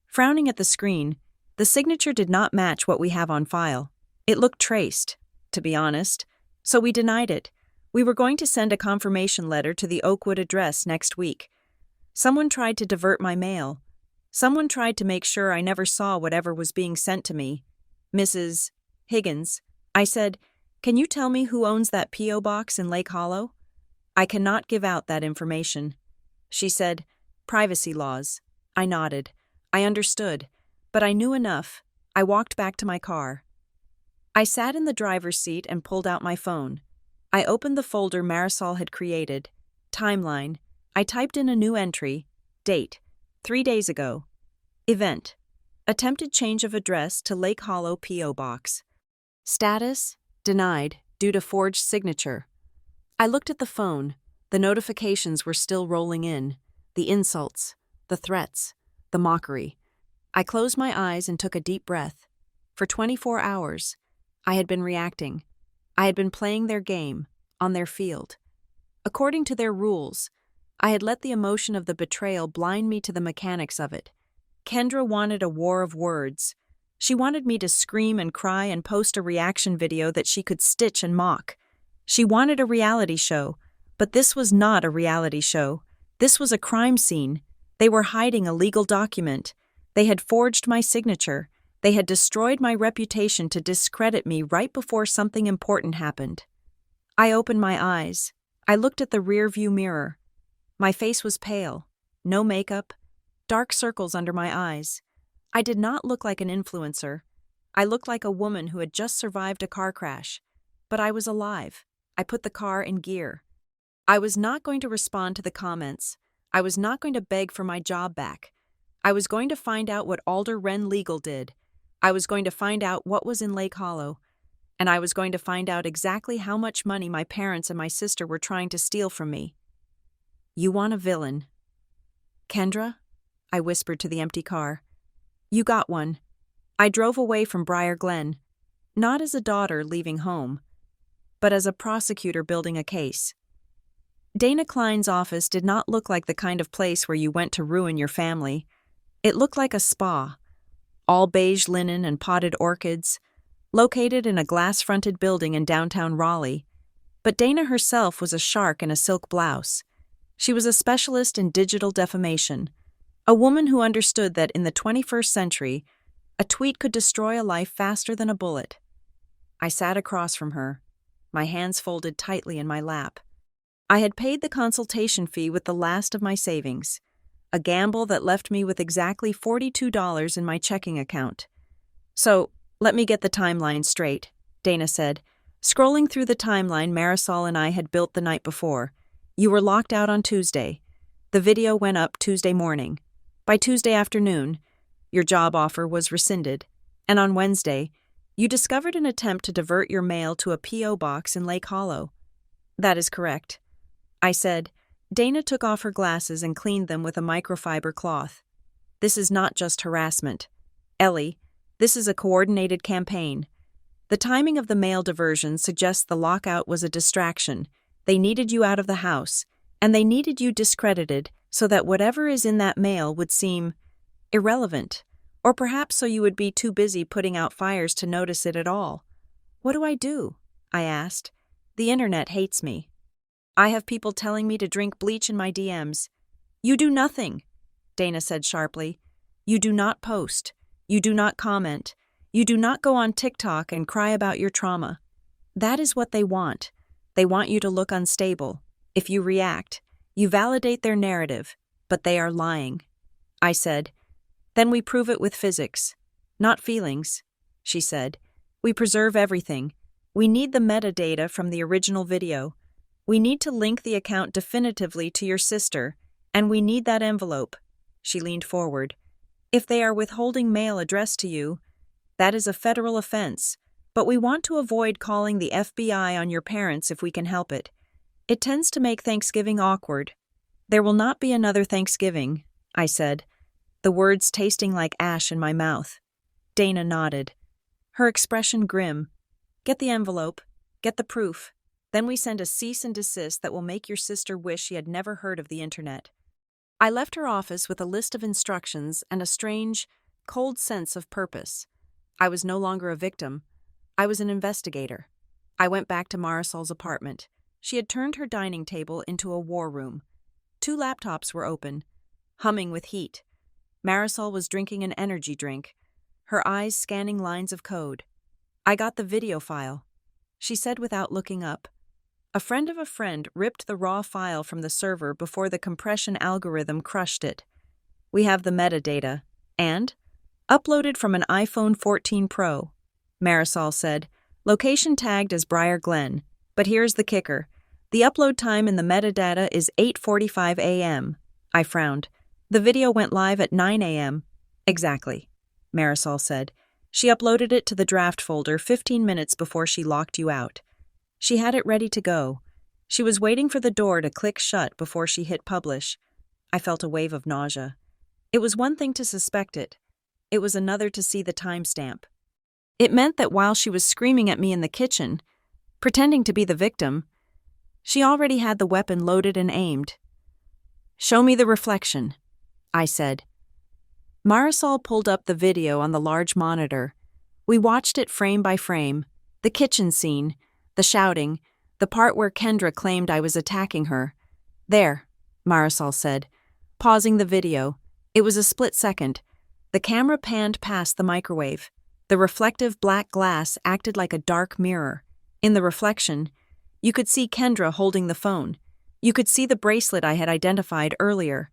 Frowning at the screen, the signature did not match what we have on file. It looked traced, to be honest, so we denied it. We were going to send a confirmation letter to the Oakwood address next week. Someone tried to divert my mail. Someone tried to make sure I never saw whatever was being sent to me. Mrs. Higgins, I said, can you tell me who owns that P.O. box in Lake Hollow? I cannot give out that information. She said, privacy laws. I nodded. I understood, but I knew enough. I walked back to my car. I sat in the driver's seat and pulled out my phone. I opened the folder Marisol had created. Timeline. I typed in a new entry. Date. 3 days ago. Event. Attempted change of address to Lake Hollow P.O. box. Status. Denied, due to forged signature. I looked at the phone. The notifications were still rolling in. The insults. The threats. The mockery. I closed my eyes and took a deep breath. For 24 hours, I had been reacting. I had been playing their game, on their field. According to their rules, I had let the emotion of the betrayal blind me to the mechanics of it. Kendra wanted a war of words. She wanted me to scream and cry and post a reaction video that she could stitch and mock. She wanted a reality show, but this was not a reality show. This was a crime scene. They were hiding a legal document. They had forged my signature. They had destroyed my reputation to discredit me right before something important happened. I opened my eyes. I looked at the rear-view mirror. My face was pale. No makeup. Dark circles under my eyes. I did not look like an influencer. I looked like a woman who had just survived a car crash. But I was alive. I put the car in gear. I was not going to respond to the comments. I was not going to beg for my job back. I was going to find out what Alder Wren Legal did. I was going to find out what was in Lake Hollow. And I was going to find out exactly how much money my parents and my sister were trying to steal from me. You want a villain. Kendra? I whispered to the empty car. You got one. I drove away from Briar Glen, not as a daughter leaving home, but as a prosecutor building a case. Dana Klein's office did not look like the kind of place where you went to ruin your family. It looked like a spa, all beige linen and potted orchids, located in a glass-fronted building in downtown Raleigh. But Dana herself was a shark in a silk blouse. She was a specialist in digital defamation, a woman who understood that in the 21st century, a tweet could destroy a life faster than a bullet. I sat across from her, my hands folded tightly in my lap. I had paid the consultation fee with the last of my savings, a gamble that left me with exactly $42 in my checking account. So, let me get the timeline straight, Dana said, scrolling through the timeline Marisol and I had built the night before. You were locked out on Tuesday. The video went up Tuesday morning. By Tuesday afternoon, your job offer was rescinded, and on Wednesday, you discovered an attempt to divert your mail to a P.O. box in Lake Hollow. That is correct, I said. Dana took off her glasses and cleaned them with a microfiber cloth. This is not just harassment. Ellie, this is a coordinated campaign. The timing of the mail diversion suggests the lockout was a distraction. They needed you out of the house, and they needed you discredited so that whatever is in that mail would seem irrelevant, or perhaps so you would be too busy putting out fires to notice it at all. What do I do? I asked. The internet hates me. I have people telling me to drink bleach in my DMs. You do nothing, Dana said sharply. You do not post. You do not comment. You do not go on TikTok and cry about your trauma. That is what they want. They want you to look unstable. If you react, you validate their narrative, but they are lying. I said. Then we prove it with physics, not feelings, she said. We preserve everything. We need the metadata from the original video. We need to link the account definitively to your sister, and we need that envelope. She leaned forward. If they are withholding mail addressed to you, that is a federal offense, but we want to avoid calling the FBI on your parents if we can help it. It tends to make Thanksgiving awkward. There will not be another Thanksgiving, I said, the words tasting like ash in my mouth. Dana nodded, her expression grim. Get the envelope. Get the proof. Then we send a cease and desist that will make your sister wish she had never heard of the internet. I left her office with a list of instructions and a strange, cold sense of purpose. I was no longer a victim. I was an investigator. I went back to Marisol's apartment. She had turned her dining table into a war room. 2 laptops were open, humming with heat. Marisol was drinking an energy drink, her eyes scanning lines of code. I got the video file, she said without looking up. A friend of a friend ripped the raw file from the server before the compression algorithm crushed it. We have the metadata, and uploaded from an iPhone 14 Pro, Marisol said, location tagged as Briar Glen. But here's the kicker. The upload time in the metadata is 8:45 a.m. I frowned. The video went live at 9 a.m. Exactly, Marisol said. She uploaded it to the draft folder 15 minutes before she locked you out. She had it ready to go. She was waiting for the door to click shut before she hit publish. I felt a wave of nausea. It was one thing to suspect it. It was another to see the timestamp. It meant that while she was screaming at me in the kitchen, pretending to be the victim, she already had the weapon loaded and aimed. Show me the reflection, I said. Marisol pulled up the video on the large monitor. We watched it frame by frame. The kitchen scene, the shouting, the part where Kendra claimed I was attacking her. There, Marisol said, pausing the video. It was a split second. The camera panned past the microwave. The reflective black glass acted like a dark mirror. In the reflection, you could see Kendra holding the phone. You could see the bracelet I had identified earlier.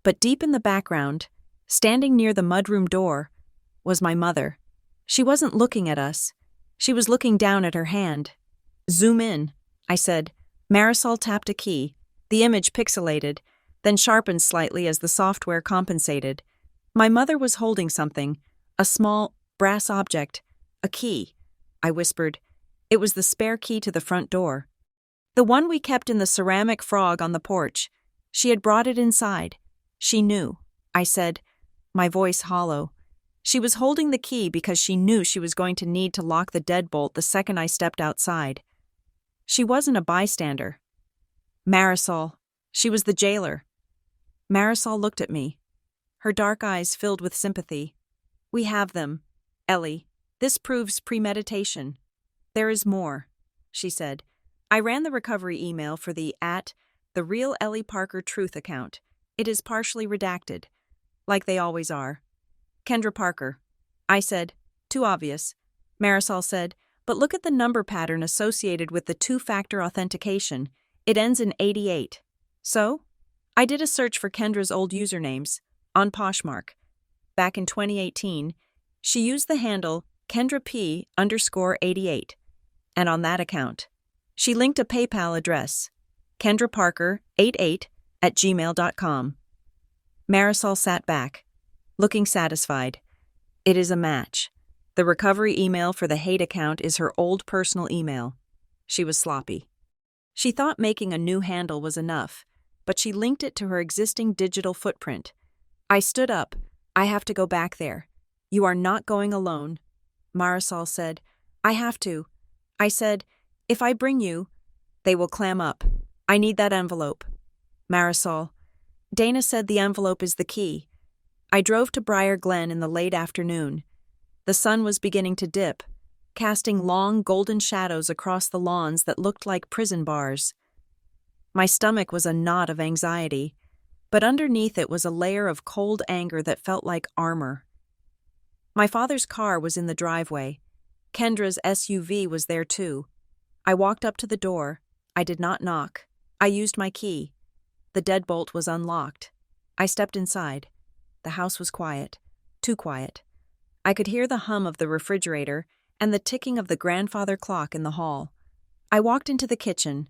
But deep in the background, standing near the mudroom door, was my mother. She wasn't looking at us. She was looking down at her hand. Zoom in, I said. Marisol tapped a key. The image pixelated, then sharpened slightly as the software compensated. My mother was holding something, a small, brass object, a key. I whispered. It was the spare key to the front door. The one we kept in the ceramic frog on the porch. She had brought it inside. She knew, I said, my voice hollow. She was holding the key because she knew she was going to need to lock the deadbolt the second I stepped outside. She wasn't a bystander. Marisol. She was the jailer. Marisol looked at me. Her dark eyes filled with sympathy. We have them, Ellie. This proves premeditation. There is more, she said. I ran the recovery email for the Real Ellie Parker Truth account. It is partially redacted, like they always are. Kendra Parker. I said, too obvious. Marisol said, but look at the number pattern associated with the two-factor authentication. It ends in 88. So? I did a search for Kendra's old usernames on Poshmark. Back in 2018, she used the handle KendraP_88. And on that account, she linked a PayPal address, kendraparker88@gmail.com. Marisol sat back, looking satisfied. It is a match. The recovery email for the hate account is her old personal email. She was sloppy. She thought making a new handle was enough, but she linked it to her existing digital footprint. I stood up. I have to go back there. You are not going alone. Marisol said, I have to. I said, if I bring you, they will clam up. I need that envelope. Marisol. Dana said the envelope is the key. I drove to Briar Glen in the late afternoon. The sun was beginning to dip, casting long golden shadows across the lawns that looked like prison bars. My stomach was a knot of anxiety, but underneath it was a layer of cold anger that felt like armor. My father's car was in the driveway. Kendra's SUV was there too. I walked up to the door. I did not knock. I used my key. The deadbolt was unlocked. I stepped inside. The house was quiet, too quiet. I could hear the hum of the refrigerator and the ticking of the grandfather clock in the hall. I walked into the kitchen.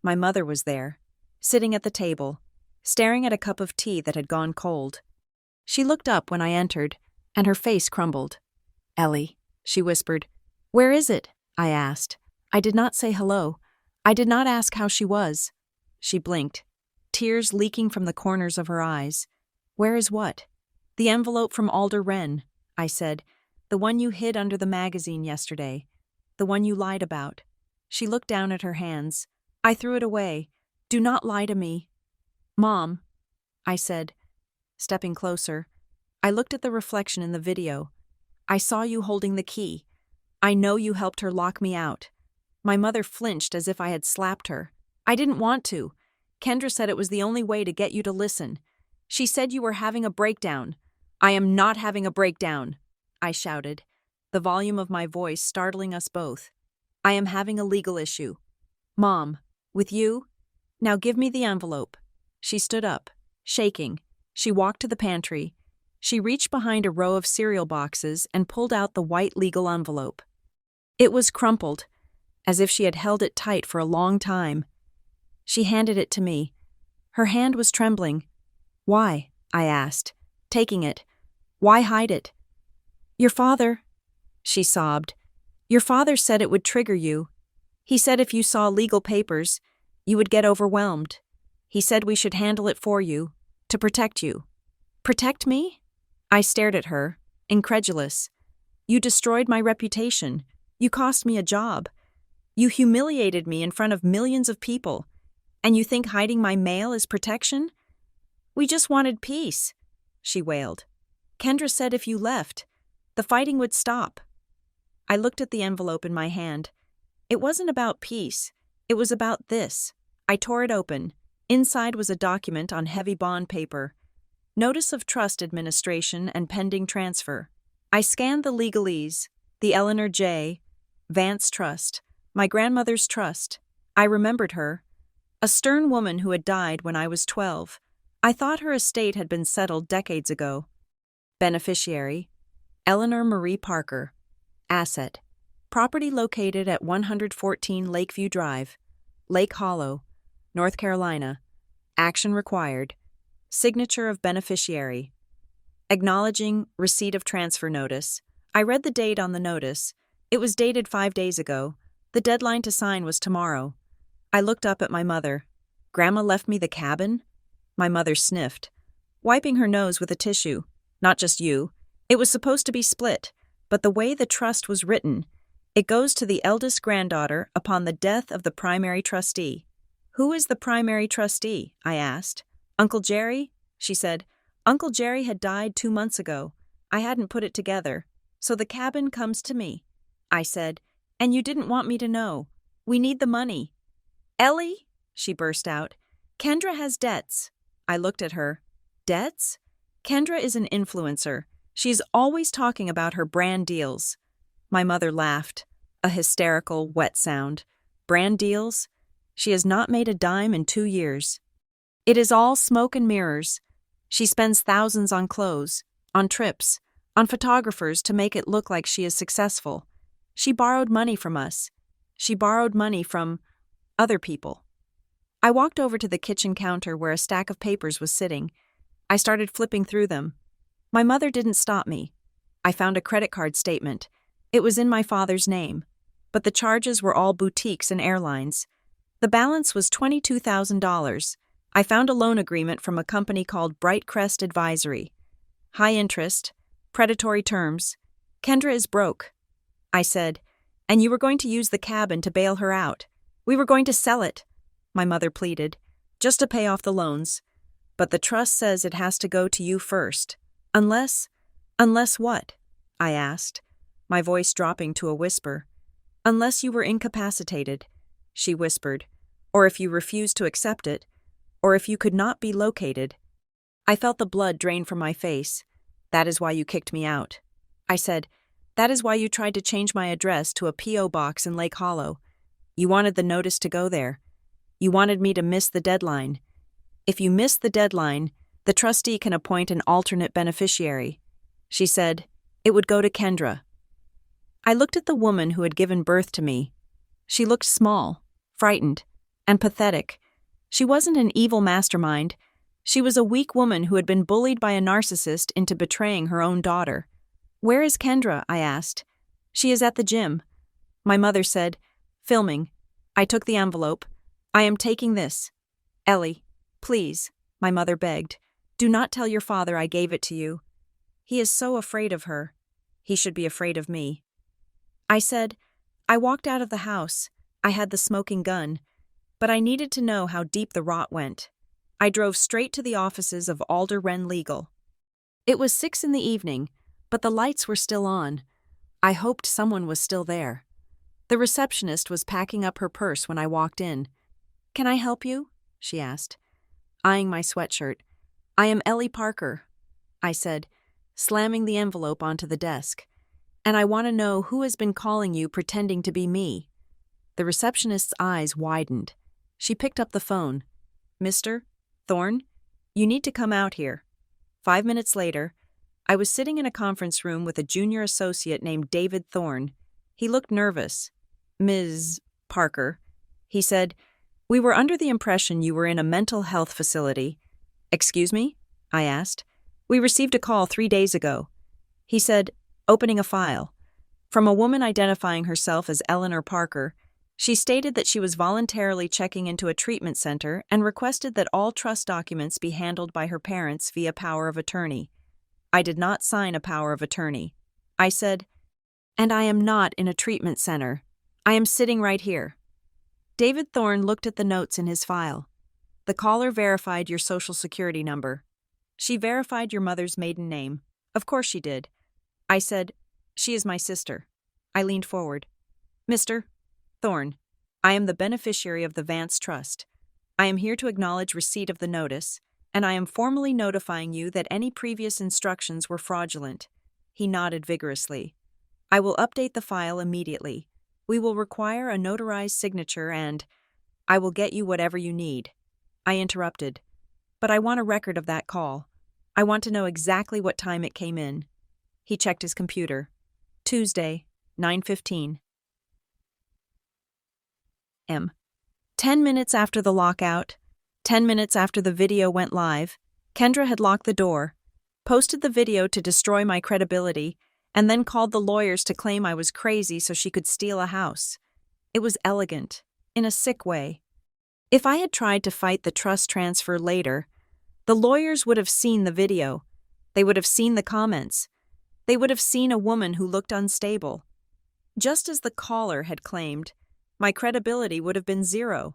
My mother was there, sitting at the table, staring at a cup of tea that had gone cold. She looked up when I entered, and her face crumbled. Ellie, she whispered. Where is it? I asked. I did not say hello. I did not ask how she was. She blinked, tears leaking from the corners of her eyes. Where is what? The envelope from Alder Wren, I said. The one you hid under the magazine yesterday. The one you lied about. She looked down at her hands. I threw it away. Do not lie to me. Mom, I said, stepping closer. I looked at the reflection in the video. I saw you holding the key. I know you helped her lock me out. My mother flinched as if I had slapped her. I didn't want to. Kendra said it was the only way to get you to listen. She said you were having a breakdown. I am not having a breakdown, I shouted, the volume of my voice startling us both. I am having a legal issue. Mom, with you? Now give me the envelope. She stood up, shaking. She walked to the pantry. She reached behind a row of cereal boxes and pulled out the white legal envelope. It was crumpled, as if she had held it tight for a long time. She handed it to me. Her hand was trembling. Why? I asked, taking it. Why hide it? Your father, she sobbed. Your father said it would trigger you. He said if you saw legal papers, you would get overwhelmed. He said we should handle it for you, to protect you. Protect me? I stared at her, incredulous. You destroyed my reputation. You cost me a job. You humiliated me in front of millions of people. And you think hiding my mail is protection? We just wanted peace, she wailed. Kendra said if you left, the fighting would stop. I looked at the envelope in my hand. It wasn't about peace. It was about this. I tore it open. Inside was a document on heavy bond paper. Notice of Trust Administration and Pending Transfer. I scanned the legalese, the Eleanor J. Vance Trust, my grandmother's trust. I remembered her. A stern woman who had died when I was 12. I thought her estate had been settled decades ago. Beneficiary, Eleanor Marie Parker. Asset, property located at 114 Lakeview Drive, Lake Hollow, North Carolina. Action required. Signature of beneficiary. Acknowledging receipt of transfer notice. I read the date on the notice. It was dated 5 days ago. The deadline to sign was tomorrow. I looked up at my mother. Grandma left me the cabin? My mother sniffed, wiping her nose with a tissue. Not just you. It was supposed to be split, but the way the trust was written, it goes to the eldest granddaughter upon the death of the primary trustee. Who is the primary trustee? I asked. Uncle Jerry? She said. Uncle Jerry had died 2 months ago. I hadn't put it together. So the cabin comes to me. I said, and you didn't want me to know. We need the money. Ellie, she burst out, Kendra has debts. I looked at her. Debts? Kendra is an influencer. She's always talking about her brand deals. My mother laughed, a hysterical, wet sound. Brand deals? She has not made a dime in 2 years. It is all smoke and mirrors. She spends thousands on clothes, on trips, on photographers to make it look like she is successful. She borrowed money from us. She borrowed money from other people. I walked over to the kitchen counter where a stack of papers was sitting. I started flipping through them. My mother didn't stop me. I found a credit card statement. It was in my father's name, but the charges were all boutiques and airlines. The balance was $22,000. I found a loan agreement from a company called Bright Crest Advisory. High interest, predatory terms. Kendra is broke. I said, and you were going to use the cabin to bail her out. We were going to sell it, my mother pleaded, just to pay off the loans. But the trust says it has to go to you first. Unless what? I asked, my voice dropping to a whisper. Unless you were incapacitated, she whispered, or if you refused to accept it, or if you could not be located. I felt the blood drain from my face. That is why you kicked me out. I said, that is why you tried to change my address to a P.O. box in Lake Hollow. You wanted the notice to go there. You wanted me to miss the deadline. If you miss the deadline, the trustee can appoint an alternate beneficiary. She said, it would go to Kendra. I looked at the woman who had given birth to me. She looked small, frightened, and pathetic. She wasn't an evil mastermind. She was a weak woman who had been bullied by a narcissist into betraying her own daughter. Where is Kendra? I asked. She is at the gym. My mother said, filming. I took the envelope. I am taking this. Ellie, please, my mother begged. Do not tell your father I gave it to you. He is so afraid of her. He should be afraid of me. I said, I walked out of the house. I had the smoking gun. But I needed to know how deep the rot went. I drove straight to the offices of Alder Wren Legal. It was 6 p.m, but the lights were still on. I hoped someone was still there. The receptionist was packing up her purse when I walked in. Can I help you? She asked, eyeing my sweatshirt. I am Ellie Parker, I said, slamming the envelope onto the desk. And I want to know who has been calling you pretending to be me. The receptionist's eyes widened. She picked up the phone. Mr. Thorne, you need to come out here. 5 minutes later, I was sitting in a conference room with a junior associate named David Thorne. He looked nervous. Ms. Parker, he said, we were under the impression you were in a mental health facility. Excuse me? I asked. We received a call 3 days ago. He said, opening a file. From a woman identifying herself as Eleanor Parker. She stated that she was voluntarily checking into a treatment center and requested that all trust documents be handled by her parents via power of attorney. I did not sign a power of attorney. I said, and I am not in a treatment center. I am sitting right here. David Thorne looked at the notes in his file. The caller verified your social security number. She verified your mother's maiden name. Of course she did. I said, she is my sister. I leaned forward. Mr. Thorne, I am the beneficiary of the Vance Trust. I am here to acknowledge receipt of the notice, and I am formally notifying you that any previous instructions were fraudulent. He nodded vigorously. I will update the file immediately. We will require a notarized signature and I will get you whatever you need. I interrupted. But I want a record of that call. I want to know exactly what time it came in. He checked his computer. Tuesday, 9:15 a.m. 10 minutes after the lockout, 10 minutes after the video went live, Kendra had locked the door, posted the video to destroy my credibility, and then called the lawyers to claim I was crazy so she could steal a house. It was elegant, in a sick way. If I had tried to fight the trust transfer later, the lawyers would have seen the video. They would have seen the comments. They would have seen a woman who looked unstable. Just as the caller had claimed, my credibility would have been zero.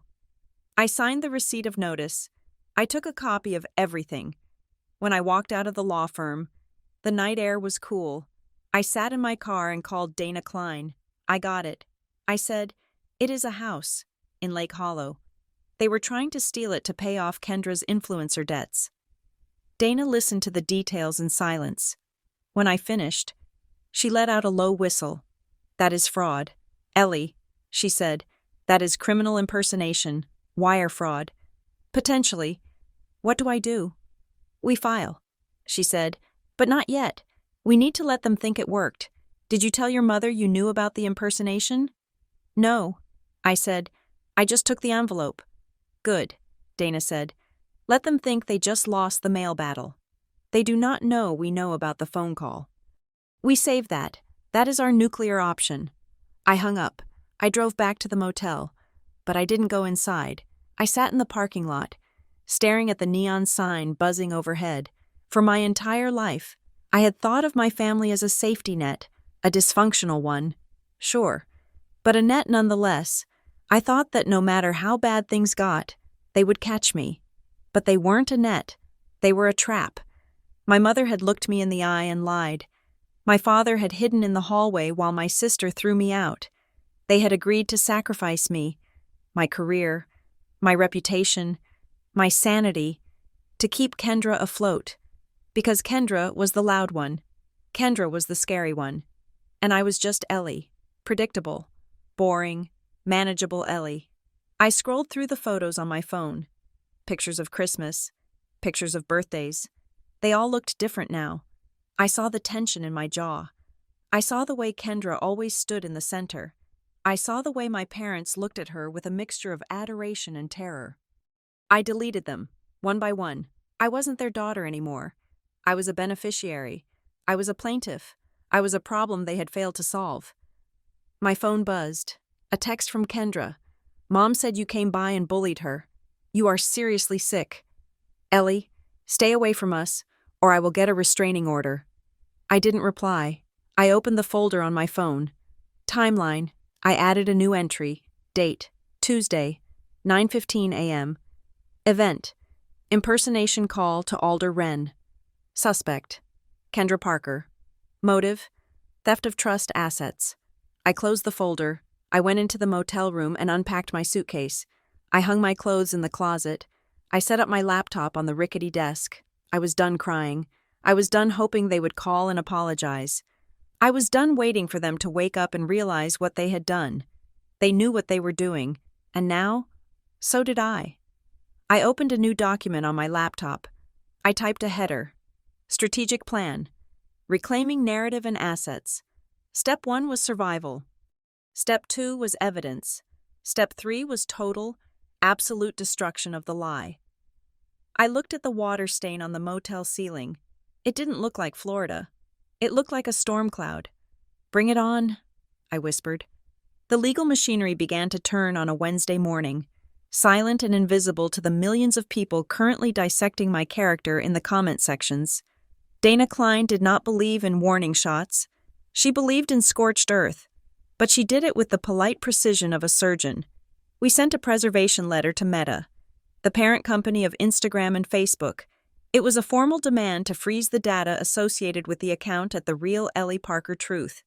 I signed the receipt of notice. I took a copy of everything. When I walked out of the law firm, the night air was cool. I sat in my car and called Dana Klein. I got it. I said, "It is a house in Lake Hollow." They were trying to steal it to pay off Kendra's influencer debts. Dana listened to the details in silence. When I finished, she let out a low whistle. "That is fraud. Ellie," she said, "that is criminal impersonation, wire fraud. Potentially. What do I do?" "We file," she said, "but not yet. We need to let them think it worked. Did you tell your mother you knew about the impersonation?" "No," I said. "I just took the envelope." "Good," Dana said. "Let them think they just lost the mail battle. They do not know we know about the phone call. We save that. That is our nuclear option." I hung up. I drove back to the motel, but I didn't go inside. I sat in the parking lot, staring at the neon sign buzzing overhead. For my entire life, I had thought of my family as a safety net, a dysfunctional one, sure, but a net nonetheless. I thought that no matter how bad things got, they would catch me. But they weren't a net. They were a trap. My mother had looked me in the eye and lied. My father had hidden in the hallway while my sister threw me out. They had agreed to sacrifice me, my career, my reputation, my sanity, to keep Kendra afloat. Because Kendra was the loud one. Kendra was the scary one. And I was just Ellie. Predictable, boring, manageable Ellie. I scrolled through the photos on my phone. Pictures of Christmas, pictures of birthdays. They all looked different now. I saw the tension in my jaw. I saw the way Kendra always stood in the center. I saw the way my parents looked at her with a mixture of adoration and terror. I deleted them, one by one. I wasn't their daughter anymore. I was a beneficiary. I was a plaintiff. I was a problem they had failed to solve. My phone buzzed. A text from Kendra. "Mom said you came by and bullied her. You are seriously sick. Ellie, stay away from us, or I will get a restraining order." I didn't reply. I opened the folder on my phone. Timeline. I added a new entry. Date. Tuesday, 9:15 a.m. Event. Impersonation call to Alder Wren. Suspect. Kendra Parker. Motive. Theft of trust assets. I closed the folder. I went into the motel room and unpacked my suitcase. I hung my clothes in the closet. I set up my laptop on the rickety desk. I was done crying. I was done hoping they would call and apologize. I was done waiting for them to wake up and realize what they had done. They knew what they were doing, and now, so did I. I opened a new document on my laptop. I typed a header. Strategic plan. Reclaiming narrative and assets. Step 1 was survival. Step 2 was evidence. Step 3 was total, absolute destruction of the lie. I looked at the water stain on the motel ceiling. It didn't look like Florida. It looked like a storm cloud. "Bring it on," I whispered. The legal machinery began to turn on a Wednesday morning, silent and invisible to the millions of people currently dissecting my character in the comment sections. Dana Klein did not believe in warning shots. She believed in scorched earth, but she did it with the polite precision of a surgeon. We sent a preservation letter to Meta, the parent company of Instagram and Facebook. It was a formal demand to freeze the data associated with the account at The Real Ellie Parker Truth,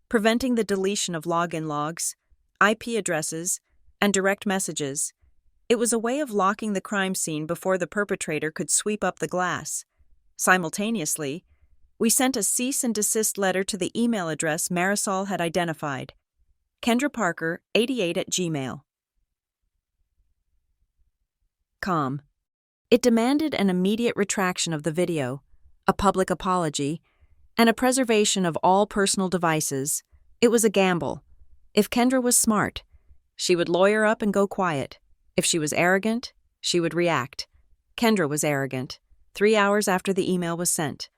preventing the deletion of login logs, IP addresses, and direct messages. It was a way of locking the crime scene before the perpetrator could sweep up the glass. Simultaneously, we sent a cease and desist letter to the email address Marisol had identified, kendraparker88@gmail.com. It demanded an immediate retraction of the video, a public apology, and a preservation of all personal devices. It was a gamble. If Kendra was smart, she would lawyer up and go quiet. If she was arrogant, she would react. Kendra was arrogant. 3 hours after the email was sent,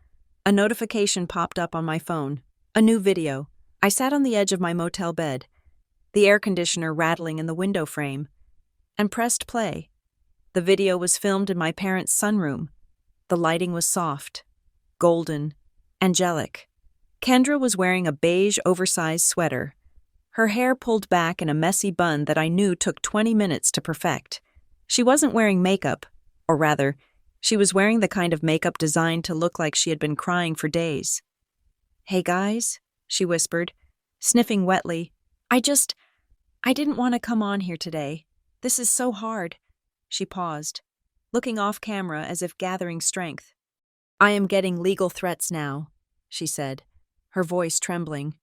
a notification popped up on my phone. A new video. I sat on the edge of my motel bed, the air conditioner rattling in the window frame, and pressed play. The video was filmed in my parents' sunroom. The lighting was soft, golden, angelic. Kendra was wearing a beige, oversized sweater, her hair pulled back in a messy bun that I knew took 20 minutes to perfect. She wasn't wearing makeup, or rather, she was wearing the kind of makeup designed to look like she had been crying for days. "Hey guys," she whispered, sniffing wetly. I didn't want to come on here today. This is so hard." She paused, looking off camera as if gathering strength. "I am getting legal threats now," she said, her voice trembling.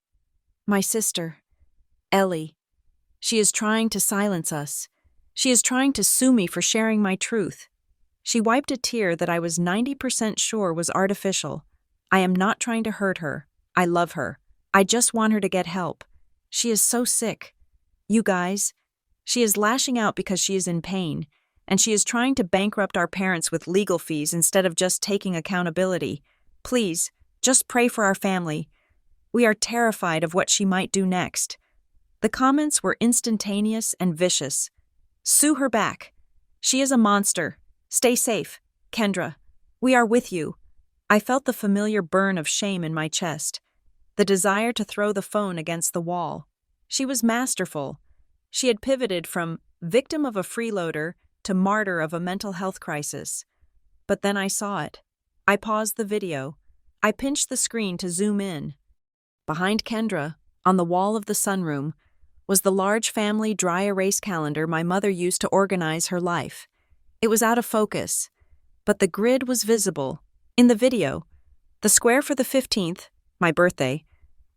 "My sister, Ellie. She is trying to silence us. She is trying to sue me for sharing my truth." She wiped a tear that I was 90% sure was artificial. "I am not trying to hurt her. I love her. I just want her to get help. She is so sick. You guys, she is lashing out because she is in pain, and she is trying to bankrupt our parents with legal fees instead of just taking accountability. Please, just pray for our family. We are terrified of what she might do next." The comments were instantaneous and vicious. "Sue her back. She is a monster. Stay safe. Kendra, we are with you." I felt the familiar burn of shame in my chest, the desire to throw the phone against the wall. She was masterful. She had pivoted from victim of a freeloader to martyr of a mental health crisis. But then I saw it. I paused the video. I pinched the screen to zoom in. Behind Kendra, on the wall of the sunroom, was the large family dry erase calendar my mother used to organize her life. It was out of focus, but the grid was visible. In the video, the square for the 15th, my birthday,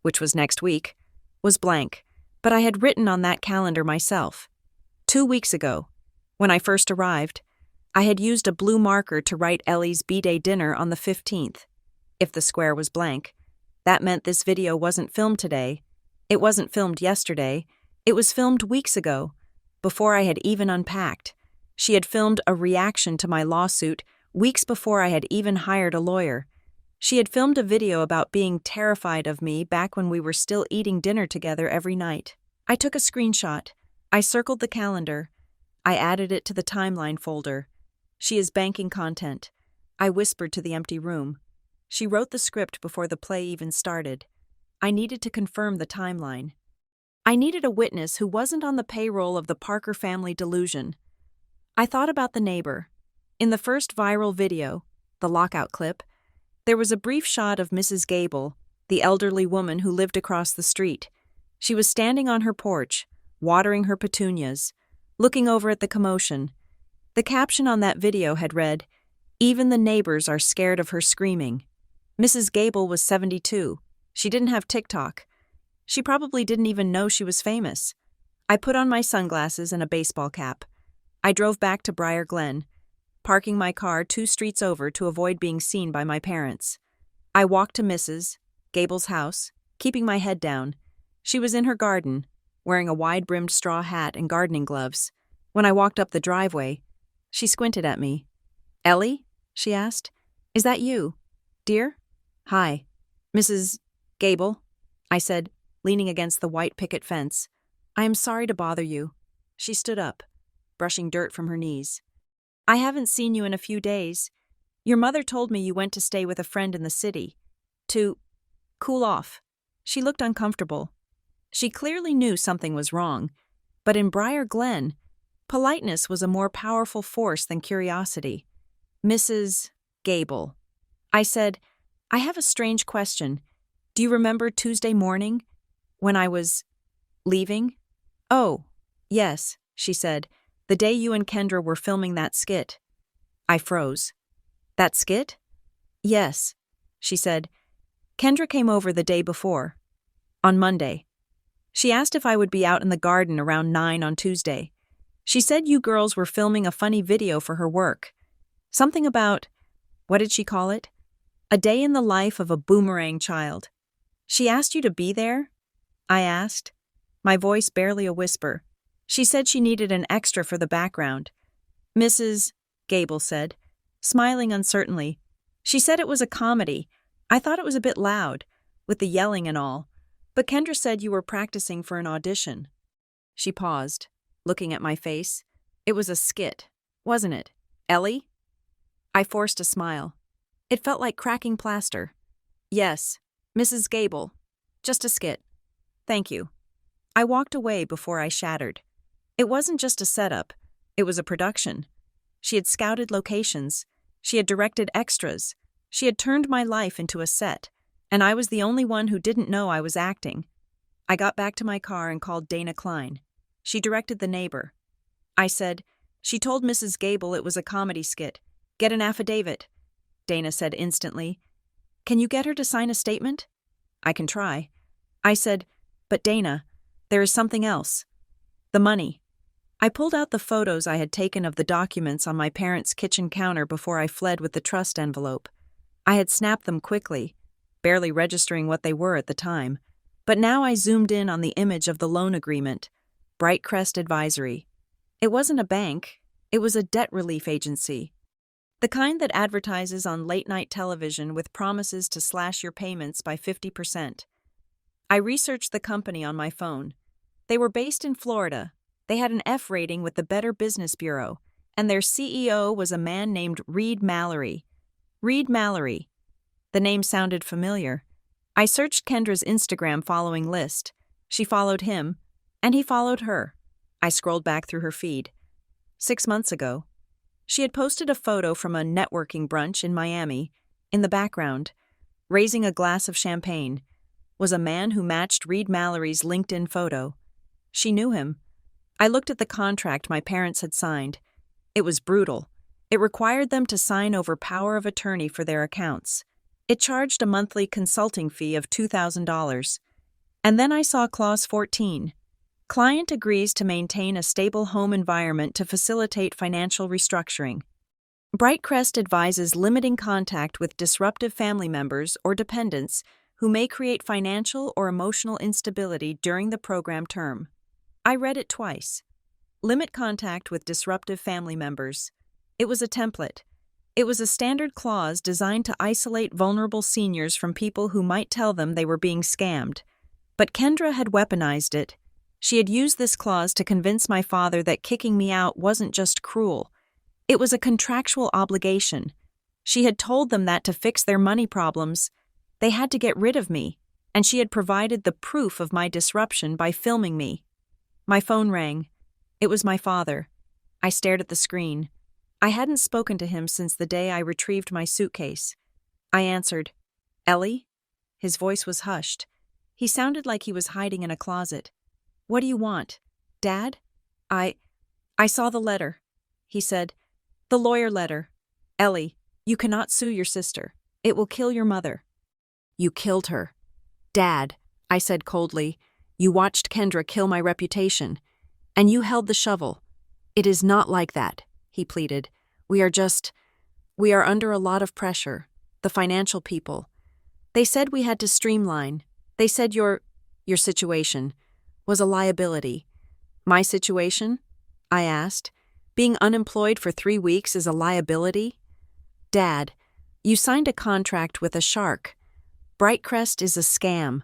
which was next week, was blank, but I had written on that calendar myself. 2 weeks ago, when I first arrived, I had used a blue marker to write Ellie's B-Day dinner on the 15th. If the square was blank, that meant this video wasn't filmed today. It wasn't filmed yesterday. It was filmed weeks ago, before I had even unpacked. She had filmed a reaction to my lawsuit weeks before I had even hired a lawyer. She had filmed a video about being terrified of me back when we were still eating dinner together every night. I took a screenshot. I circled the calendar. I added it to the timeline folder. She is banking content. I whispered to the empty room. She wrote the script before the play even started. I needed to confirm the timeline. I needed a witness who wasn't on the payroll of the Parker family delusion. I thought about the neighbor. In the first viral video, the lockout clip, there was a brief shot of Mrs. Gable, the elderly woman who lived across the street. She was standing on her porch, watering her petunias, looking over at the commotion. The caption on that video had read, "Even the neighbors are scared of her screaming." Mrs. Gable was 72. She didn't have TikTok. She probably didn't even know she was famous. I put on my sunglasses and a baseball cap. I drove back to Briar Glen, parking my car 2 streets over to avoid being seen by my parents. I walked to Mrs. Gable's house, keeping my head down. She was in her garden, wearing a wide-brimmed straw hat and gardening gloves. When I walked up the driveway, she squinted at me. "Ellie?" she asked. "Is that you, dear?" "Hi, Mrs. Gable," I said, leaning against the white picket fence. "I am sorry to bother you." She stood up, brushing dirt from her knees. "I haven't seen you in a few days. Your mother told me you went to stay with a friend in the city. To cool off." She looked uncomfortable. She clearly knew something was wrong, but in Briar Glen, politeness was a more powerful force than curiosity. "Mrs. Gable," I said, "I have a strange question. Do you remember Tuesday morning, when I was leaving?" "Oh, yes," she said, "the day you and Kendra were filming that skit." I froze. "That skit?" "Yes," she said. "Kendra came over the day before, on Monday. She asked if I would be out in the garden around 9 on Tuesday. She said you girls were filming a funny video for her work. Something about, what did she call it? A day in the life of a boomerang child. She asked you to be there?" I asked, my voice barely a whisper. She said she needed an extra for the background. Mrs. Gable said, smiling uncertainly. She said it was a comedy. I thought it was a bit loud, with the yelling and all, but Kendra said you were practicing for an audition. She paused, looking at my face. "It was a skit, wasn't it, Ellie?" I forced a smile. It felt like cracking plaster. "Yes, Mrs. Gable. Just a skit. Thank you." I walked away before I shattered. It wasn't just a setup. It was a production. She had scouted locations. She had directed extras. She had turned my life into a set, and I was the only one who didn't know I was acting. I got back to my car and called Dana Klein. She directed The Neighbor. I said, "She told Mrs. Gable it was a comedy skit. Get an affidavit." Dana said instantly, "Can you get her to sign a statement?" "I can try." I said, "But Dana, there is something else. The money." I pulled out the photos I had taken of the documents on my parents' kitchen counter before I fled with the trust envelope. I had snapped them quickly, barely registering what they were at the time. But now I zoomed in on the image of the loan agreement, Bright Crest Advisory. It wasn't a bank, it was a debt relief agency. The kind that advertises on late-night television with promises to slash your payments by 50%. I researched the company on my phone. They were based in Florida. They had an F rating with the Better Business Bureau, and their CEO was a man named Reed Mallory. Reed Mallory. The name sounded familiar. I searched Kendra's Instagram following list. She followed him, and he followed her. I scrolled back through her feed. 6 months ago, she had posted a photo from a networking brunch in Miami. In the background, raising a glass of champagne, was a man who matched Reed Mallory's LinkedIn photo. She knew him. I looked at the contract my parents had signed. It was brutal. It required them to sign over power of attorney for their accounts. It charged a monthly consulting fee of $2,000. And then I saw Clause 14. Client agrees to maintain a stable home environment to facilitate financial restructuring. Bright Crest advises limiting contact with disruptive family members or dependents who may create financial or emotional instability during the program term. I read it twice. Limit contact with disruptive family members. It was a template. It was a standard clause designed to isolate vulnerable seniors from people who might tell them they were being scammed. But Kendra had weaponized it. She had used this clause to convince my father that kicking me out wasn't just cruel. It was a contractual obligation. She had told them that to fix their money problems, they had to get rid of me, and she had provided the proof of my disruption by filming me. My phone rang. It was my father. I stared at the screen. I hadn't spoken to him since the day I retrieved my suitcase. I answered, "Ellie?" His voice was hushed. He sounded like he was hiding in a closet. "What do you want? Dad?" I saw the letter," he said. "The lawyer letter. Ellie, you cannot sue your sister. It will kill your mother." "You killed her." "Dad," I said coldly, "you watched Kendra kill my reputation. And you held the shovel." "It is not like that," he pleaded. We are under a lot of pressure. The financial people. They said we had to streamline. They said your situation was a liability." "My situation?" I asked. "Being unemployed for 3 weeks is a liability?" "Dad, you signed a contract with a shark. Bright Crest is a scam.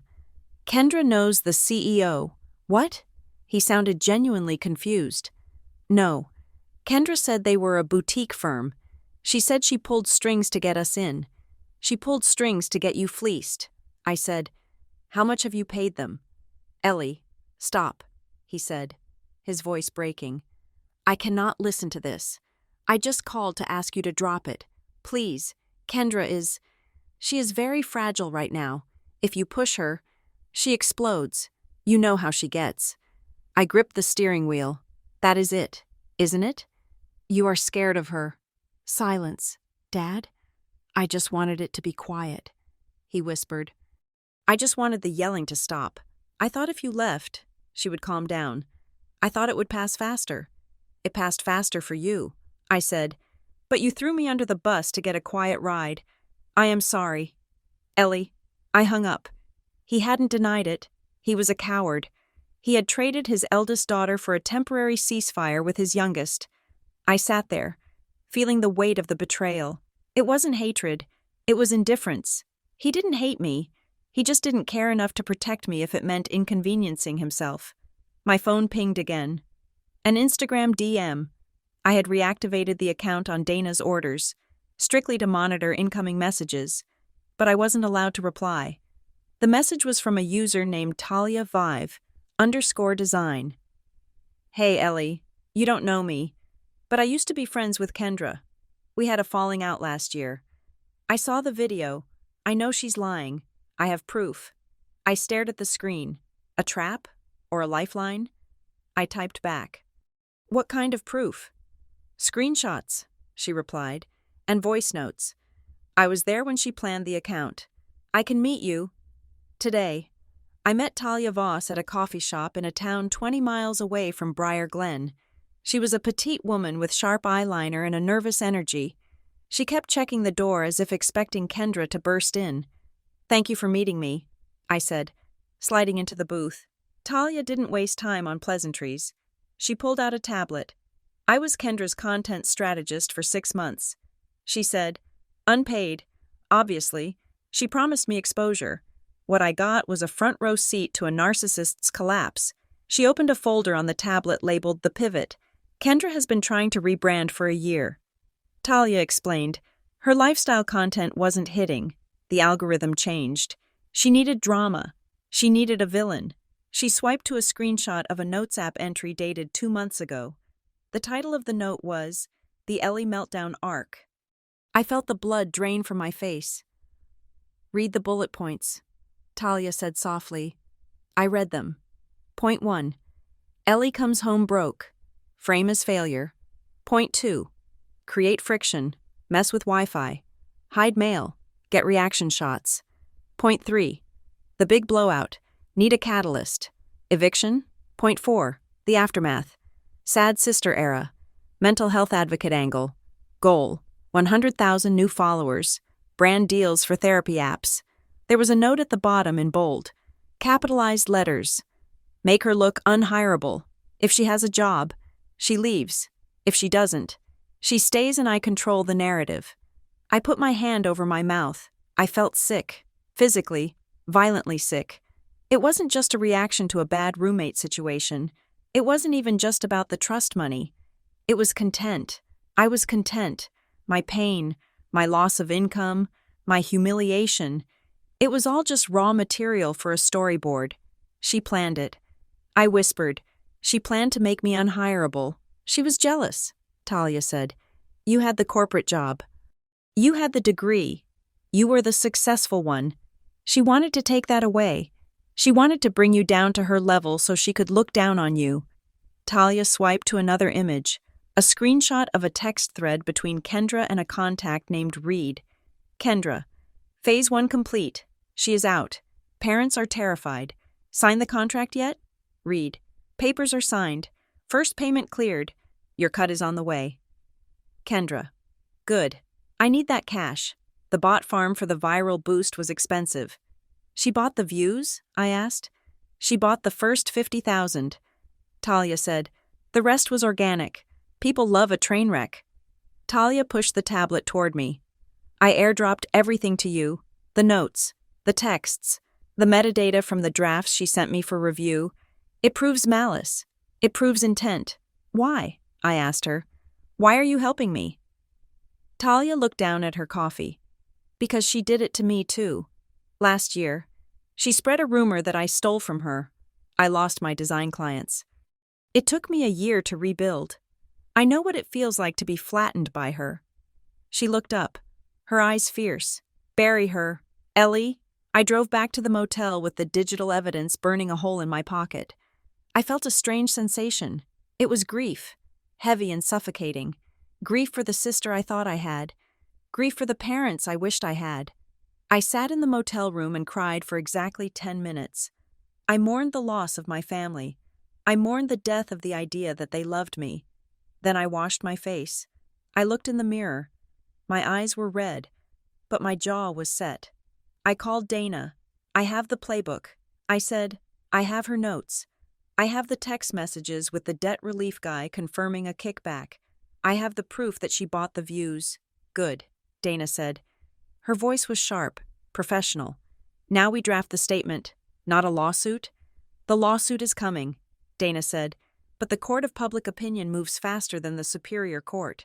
Kendra knows the CEO." "What?" He sounded genuinely confused. "No. Kendra said they were a boutique firm. She said she pulled strings to get us in. She pulled strings to get you fleeced." I said, "How much have you paid them?" "Ellie, stop," he said, his voice breaking. "I cannot listen to this. I just called to ask you to drop it. Please, she is very fragile right now. If you push her, she explodes. You know how she gets." I gripped the steering wheel. "That is it, isn't it? You are scared of her." "Silence, Dad. I just wanted it to be quiet," he whispered. "I just wanted the yelling to stop. I thought if you left, she would calm down. I thought it would pass faster. It passed faster for you," I said, "but you threw me under the bus to get a quiet ride. I am sorry. Ellie." I hung up. He hadn't denied it. He was a coward. He had traded his eldest daughter for a temporary ceasefire with his youngest. I sat there, feeling the weight of the betrayal. It wasn't hatred. It was indifference. He didn't hate me. He just didn't care enough to protect me if it meant inconveniencing himself. My phone pinged again. An Instagram DM. I had reactivated the account on Dana's orders, strictly to monitor incoming messages, but I wasn't allowed to reply. The message was from a user named Talia_Vive_design. "Hey, Ellie, you don't know me, But I used to be friends with Kendra. We had a falling out last year. I saw the video. I know she's lying. I have proof. I stared at the screen. A trap? Or a lifeline? I typed back. What kind of proof? Screenshots, she replied, and voice notes. I was there when she planned the account. I can meet you. Today. I met Talia Voss at a coffee shop in a town 20 miles away from Briar Glen. She was a petite woman with sharp eyeliner and a nervous energy. She kept checking the door as if expecting Kendra to burst in. Thank you for meeting me, I said, sliding into the booth. Talia didn't waste time on pleasantries. She pulled out a tablet. I was Kendra's content strategist for 6 months. She said, unpaid. Obviously, she promised me exposure. What I got was a front-row seat to a narcissist's collapse. She opened a folder on the tablet labeled The Pivot. Kendra has been trying to rebrand for a year. Talia explained. Her lifestyle content wasn't hitting. The algorithm changed. She needed drama. She needed a villain. She swiped to a screenshot of a Notes app entry dated 2 months ago. The title of the note was, The Ellie Meltdown Arc. I felt the blood drain from my face. Read the bullet points, Talia said softly. I read them. Point 1. Ellie comes home broke. Frame as failure. Point 2. Create friction. Mess with Wi-Fi. Hide mail. Get reaction shots. Point 3. The big blowout. Need a catalyst. Eviction. Point 4. The aftermath. Sad sister era. Mental health advocate angle. Goal. 100,000 new followers. Brand deals for therapy apps. There was a note at the bottom in bold. Capitalized letters. Make her look unhireable. If she has a job, she leaves. If she doesn't, she stays and I control the narrative. I put my hand over my mouth. I felt sick. Physically, violently sick. It wasn't just a reaction to a bad roommate situation. It wasn't even just about the trust money. It was content. I was content. My pain, my loss of income, my humiliation. It was all just raw material for a storyboard. She planned it. I whispered. She planned to make me unhireable. She was jealous, Talia said. You had the corporate job. You had the degree. You were the successful one. She wanted to take that away. She wanted to bring you down to her level so she could look down on you. Talia swiped to another image, a screenshot of a text thread between Kendra and a contact named Reed. Kendra. Phase 1 complete. She is out. Parents are terrified. Signed the contract yet? Reed. Papers are signed. First payment cleared. Your cut is on the way. Kendra. Good. I need that cash. The bot farm for the viral boost was expensive. She bought the views? I asked. She bought the first 50,000. Talia said. The rest was organic. People love a train wreck. Talia pushed the tablet toward me. I airdropped everything to you. The notes. The texts. The metadata from the drafts she sent me for review. It proves malice. It proves intent. Why? I asked her. Why are you helping me? Talia looked down at her coffee. Because she did it to me too. Last year. She spread a rumor that I stole from her. I lost my design clients. It took me a year to rebuild. I know what it feels like to be flattened by her. She looked up, her eyes fierce. Bury her. Ellie. I drove back to the motel with the digital evidence burning a hole in my pocket. I felt a strange sensation. It was grief, heavy and suffocating. Grief for the sister I thought I had. Grief for the parents I wished I had. I sat in the motel room and cried for exactly 10 minutes. I mourned the loss of my family. I mourned the death of the idea that they loved me. Then I washed my face. I looked in the mirror. My eyes were red, but my jaw was set. I called Dana. I have the playbook. I said, I have her notes. I have the text messages with the debt relief guy confirming a kickback. I have the proof that she bought the views. Good, Dana said. Her voice was sharp, professional. Now we draft the statement, not a lawsuit. The lawsuit is coming, Dana said, but the court of public opinion moves faster than the superior court.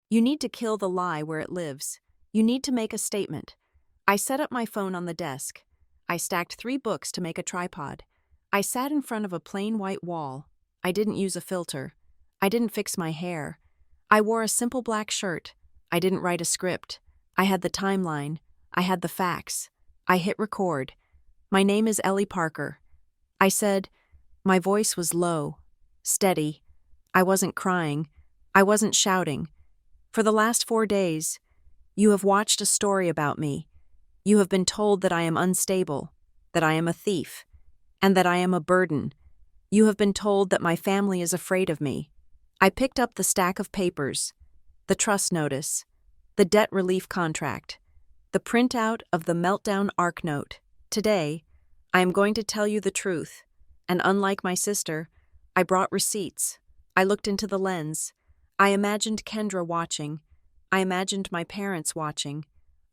You need to kill the lie where it lives. You need to make a statement. I set up my phone on the desk. I stacked 3 books to make a tripod. I sat in front of a plain white wall. I didn't use a filter. I didn't fix my hair. I wore a simple black shirt. I didn't write a script. I had the timeline. I had the facts. I hit record. My name is Ellie Parker. I said, my voice was low, steady. I wasn't crying. I wasn't shouting. For the last 4 days, you have watched a story about me. You have been told that I am unstable, that I am a thief, and that I am a burden. You have been told that my family is afraid of me. I picked up the stack of papers, the trust notice, the debt relief contract, the printout of the meltdown ARC note. Today, I am going to tell you the truth, and unlike my sister, I brought receipts. I looked into the lens. I imagined Kendra watching. I imagined my parents watching.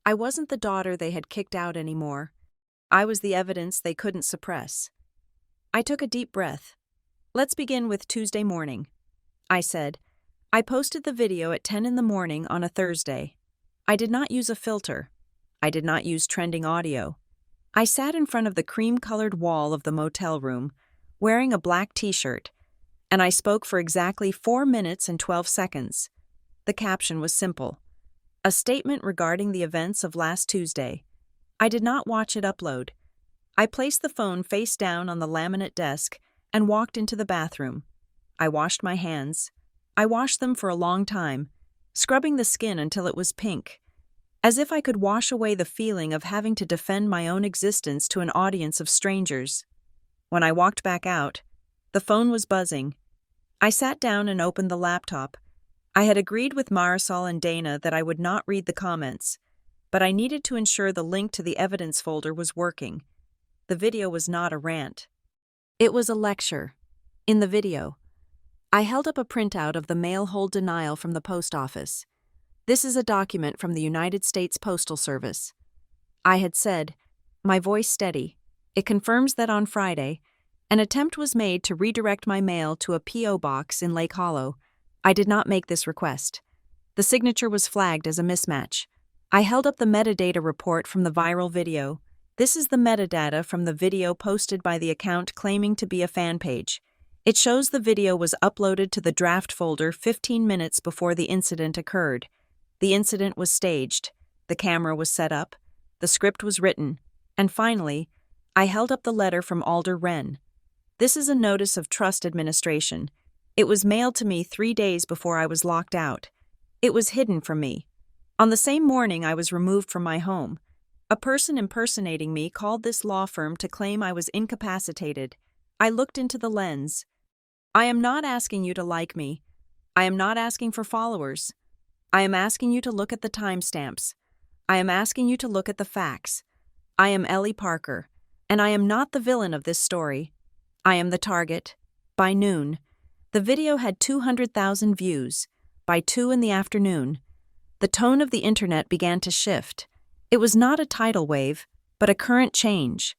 I wasn't the daughter they had kicked out anymore. I was the evidence they couldn't suppress. I took a deep breath. Let's begin with Tuesday morning, I said. I posted the video at 10 in the morning on a Thursday. I did not use a filter. I did not use trending audio. I sat in front of the cream-colored wall of the motel room, wearing a black t-shirt, and I spoke for exactly 4 minutes and 12 seconds. The caption was simple. A statement regarding the events of last Tuesday. I did not watch it upload. I placed the phone face down on the laminate desk and walked into the bathroom. I washed my hands. I washed them for a long time, scrubbing the skin until it was pink, as if I could wash away the feeling of having to defend my own existence to an audience of strangers. When I walked back out, the phone was buzzing. I sat down and opened the laptop. I had agreed with Marisol and Dana that I would not read the comments, but I needed to ensure the link to the evidence folder was working. The video was not a rant. It was a lecture. In the video, I held up a printout of the mail hold denial from the post office. This is a document from the United States Postal Service. I had said, my voice steady. It confirms that on Friday, an attempt was made to redirect my mail to a P.O. box in Lake Hollow. I did not make this request. The signature was flagged as a mismatch. I held up the metadata report from the viral video. This is the metadata from the video posted by the account claiming to be a fan page. It shows the video was uploaded to the draft folder 15 minutes before the incident occurred. The incident was staged. The camera was set up. The script was written. And finally, I held up the letter from Alder Wren. This is a notice of trust administration. It was mailed to me 3 days before I was locked out. It was hidden from me. On the same morning I was removed from my home. A person impersonating me called this law firm to claim I was incapacitated. I looked into the lens. I am not asking you to like me. I am not asking for followers. I am asking you to look at the timestamps. I am asking you to look at the facts. I am Ellie Parker, and I am not the villain of this story. I am the target. By noon, the video had 200,000 views. By 2 in the afternoon, the tone of the internet began to shift. It was not a tidal wave, but a current change.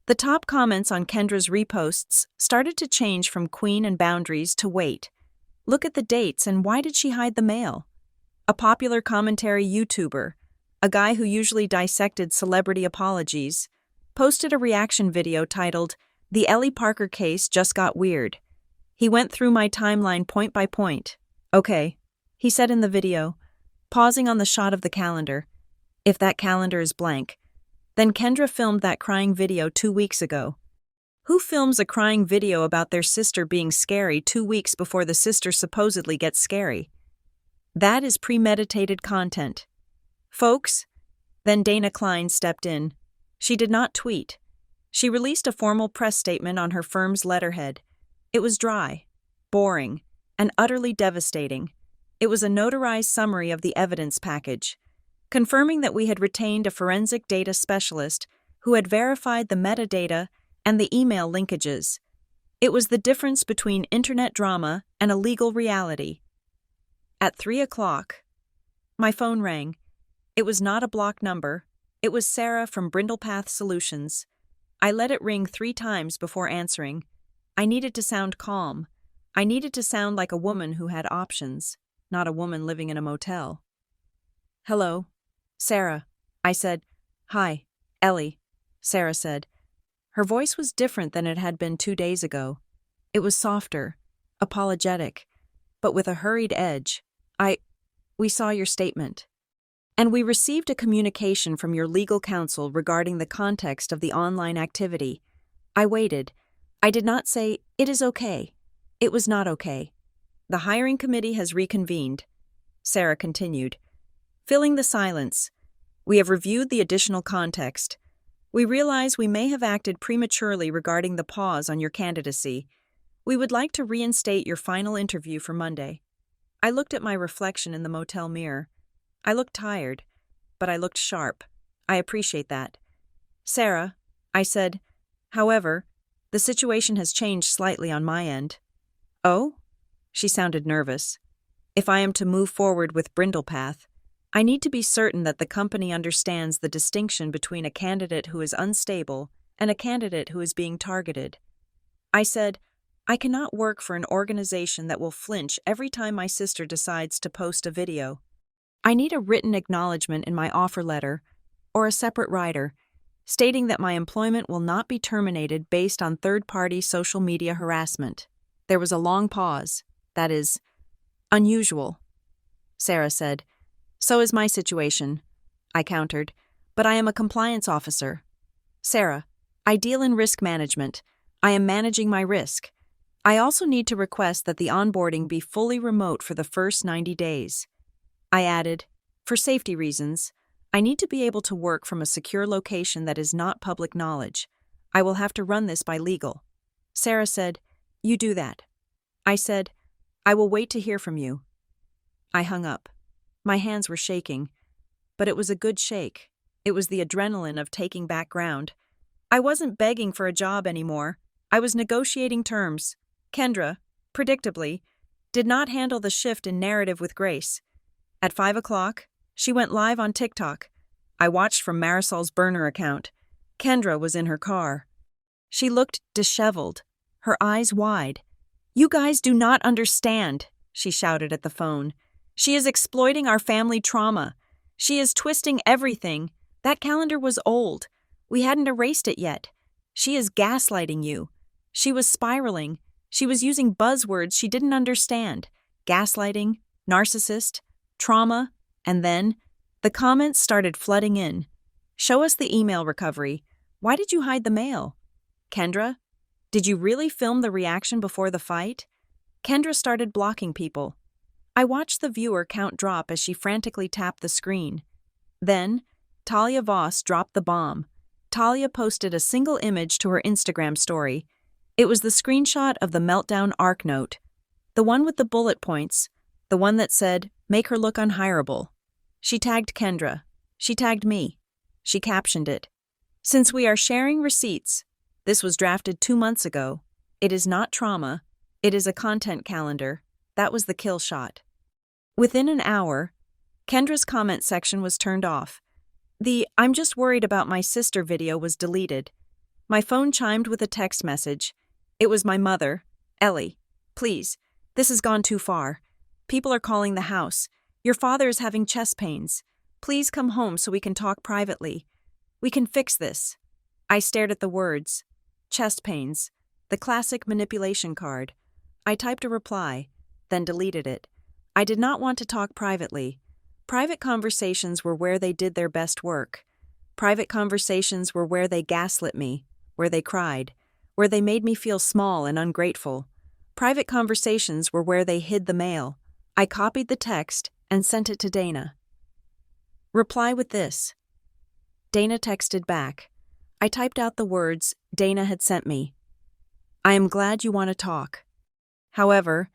The top comments on Kendra's reposts started to change from Queen and Boundaries to Wait. Look at the dates and why did she hide the mail? A popular commentary YouTuber, a guy who usually dissected celebrity apologies, posted a reaction video titled, "The Ellie Parker Case Just Got Weird." He went through my timeline point by point. "Okay," he said in the video, pausing on the shot of the calendar. "If that calendar is blank, then Kendra filmed that crying video 2 weeks ago." Who films a crying video about their sister being scary 2 weeks before the sister supposedly gets scary? That is premeditated content. Folks, then Dana Klein stepped in. She did not tweet. She released a formal press statement on her firm's letterhead. It was dry, boring, and utterly devastating. It was a notarized summary of the evidence package, confirming that we had retained a forensic data specialist who had verified the metadata and the email linkages. It was the difference between internet drama and a legal reality. At 3 o'clock, my phone rang. It was not a block number. It was Sarah from Brindlepath Solutions. I let it ring 3 times before answering. I needed to sound calm. I needed to sound like a woman who had options, not a woman living in a motel. "Hello, Sarah," I said. "Hi, Ellie," Sarah said. Her voice was different than it had been 2 days ago. It was softer, apologetic, but with a hurried edge. We saw your statement. And we received a communication from your legal counsel regarding the context of the online activity. I waited. I did not say, it is okay. It was not okay. The hiring committee has reconvened. Sarah continued, filling the silence. We have reviewed the additional context. We realize we may have acted prematurely regarding the pause on your candidacy. We would like to reinstate your final interview for Monday. I looked at my reflection in the motel mirror. I looked tired, but I looked sharp. I appreciate that. Sarah, I said, however, the situation has changed slightly on my end. Oh? She sounded nervous. If I am to move forward with Brindlepath, I need to be certain that the company understands the distinction between a candidate who is unstable and a candidate who is being targeted. I said, I cannot work for an organization that will flinch every time my sister decides to post a video. I need a written acknowledgement in my offer letter, or a separate rider, stating that my employment will not be terminated based on third-party social media harassment. There was a long pause. That is, unusual. Sarah said, so is my situation. I countered, but I am a compliance officer. Sarah, I deal in risk management. I am managing my risk. I also need to request that the onboarding be fully remote for the first 90 days. I added, for safety reasons, I need to be able to work from a secure location that is not public knowledge. I will have to run this by legal. Sarah said, you do that. I said, I will wait to hear from you. I hung up. My hands were shaking, but it was a good shake. It was the adrenaline of taking back ground. I wasn't begging for a job anymore. I was negotiating terms. Kendra, predictably, did not handle the shift in narrative with grace. At 5 o'clock, she went live on TikTok. I watched from Marisol's burner account. Kendra was in her car. She looked disheveled, her eyes wide. You guys do not understand, she shouted at the phone. She is exploiting our family trauma. She is twisting everything. That calendar was old. We hadn't erased it yet. She is gaslighting you. She was spiraling. She was using buzzwords she didn't understand. Gaslighting, narcissist, trauma, and then the comments started flooding in. Show us the email recovery. Why did you hide the mail? Kendra, did you really film the reaction before the fight? Kendra started blocking people. I watched the viewer count drop as she frantically tapped the screen. Then, Talia Voss dropped the bomb. Talia posted a single image to her Instagram story. It was the screenshot of the meltdown ARC note, the one with the bullet points, the one that said, make her look unhireable. She tagged Kendra. She tagged me. She captioned it. Since we are sharing receipts, this was drafted 2 months ago. It is not trauma. It is a content calendar. That was the kill shot. Within an hour, Kendra's comment section was turned off. The I'm just worried about my sister video was deleted. My phone chimed with a text message. It was my mother. Ellie, please, this has gone too far. People are calling the house. Your father is having chest pains. Please come home so we can talk privately. We can fix this. I stared at the words. Chest pains. The classic manipulation card. I typed a reply, then deleted it. I did not want to talk privately. Private conversations were where they did their best work. Private conversations were where they gaslit me, where they cried, where they made me feel small and ungrateful. Private conversations were where they hid the mail. I copied the text and sent it to Dana. Reply with this. Dana texted back. I typed out the words Dana had sent me. I am glad you want to talk. However,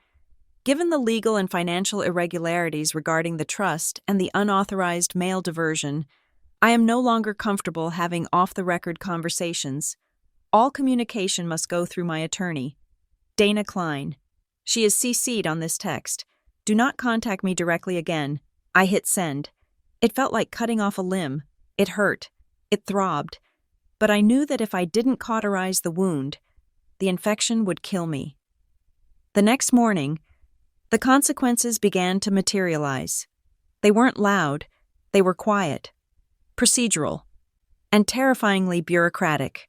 given the legal and financial irregularities regarding the trust and the unauthorized mail diversion, I am no longer comfortable having off-the-record conversations. All communication must go through my attorney, Dana Klein. She is CC'd on this text. Do not contact me directly again. I hit send. It felt like cutting off a limb. It hurt. It throbbed. But I knew that if I didn't cauterize the wound, the infection would kill me. The next morning, the consequences began to materialize. They weren't loud. They were quiet, procedural, and terrifyingly bureaucratic.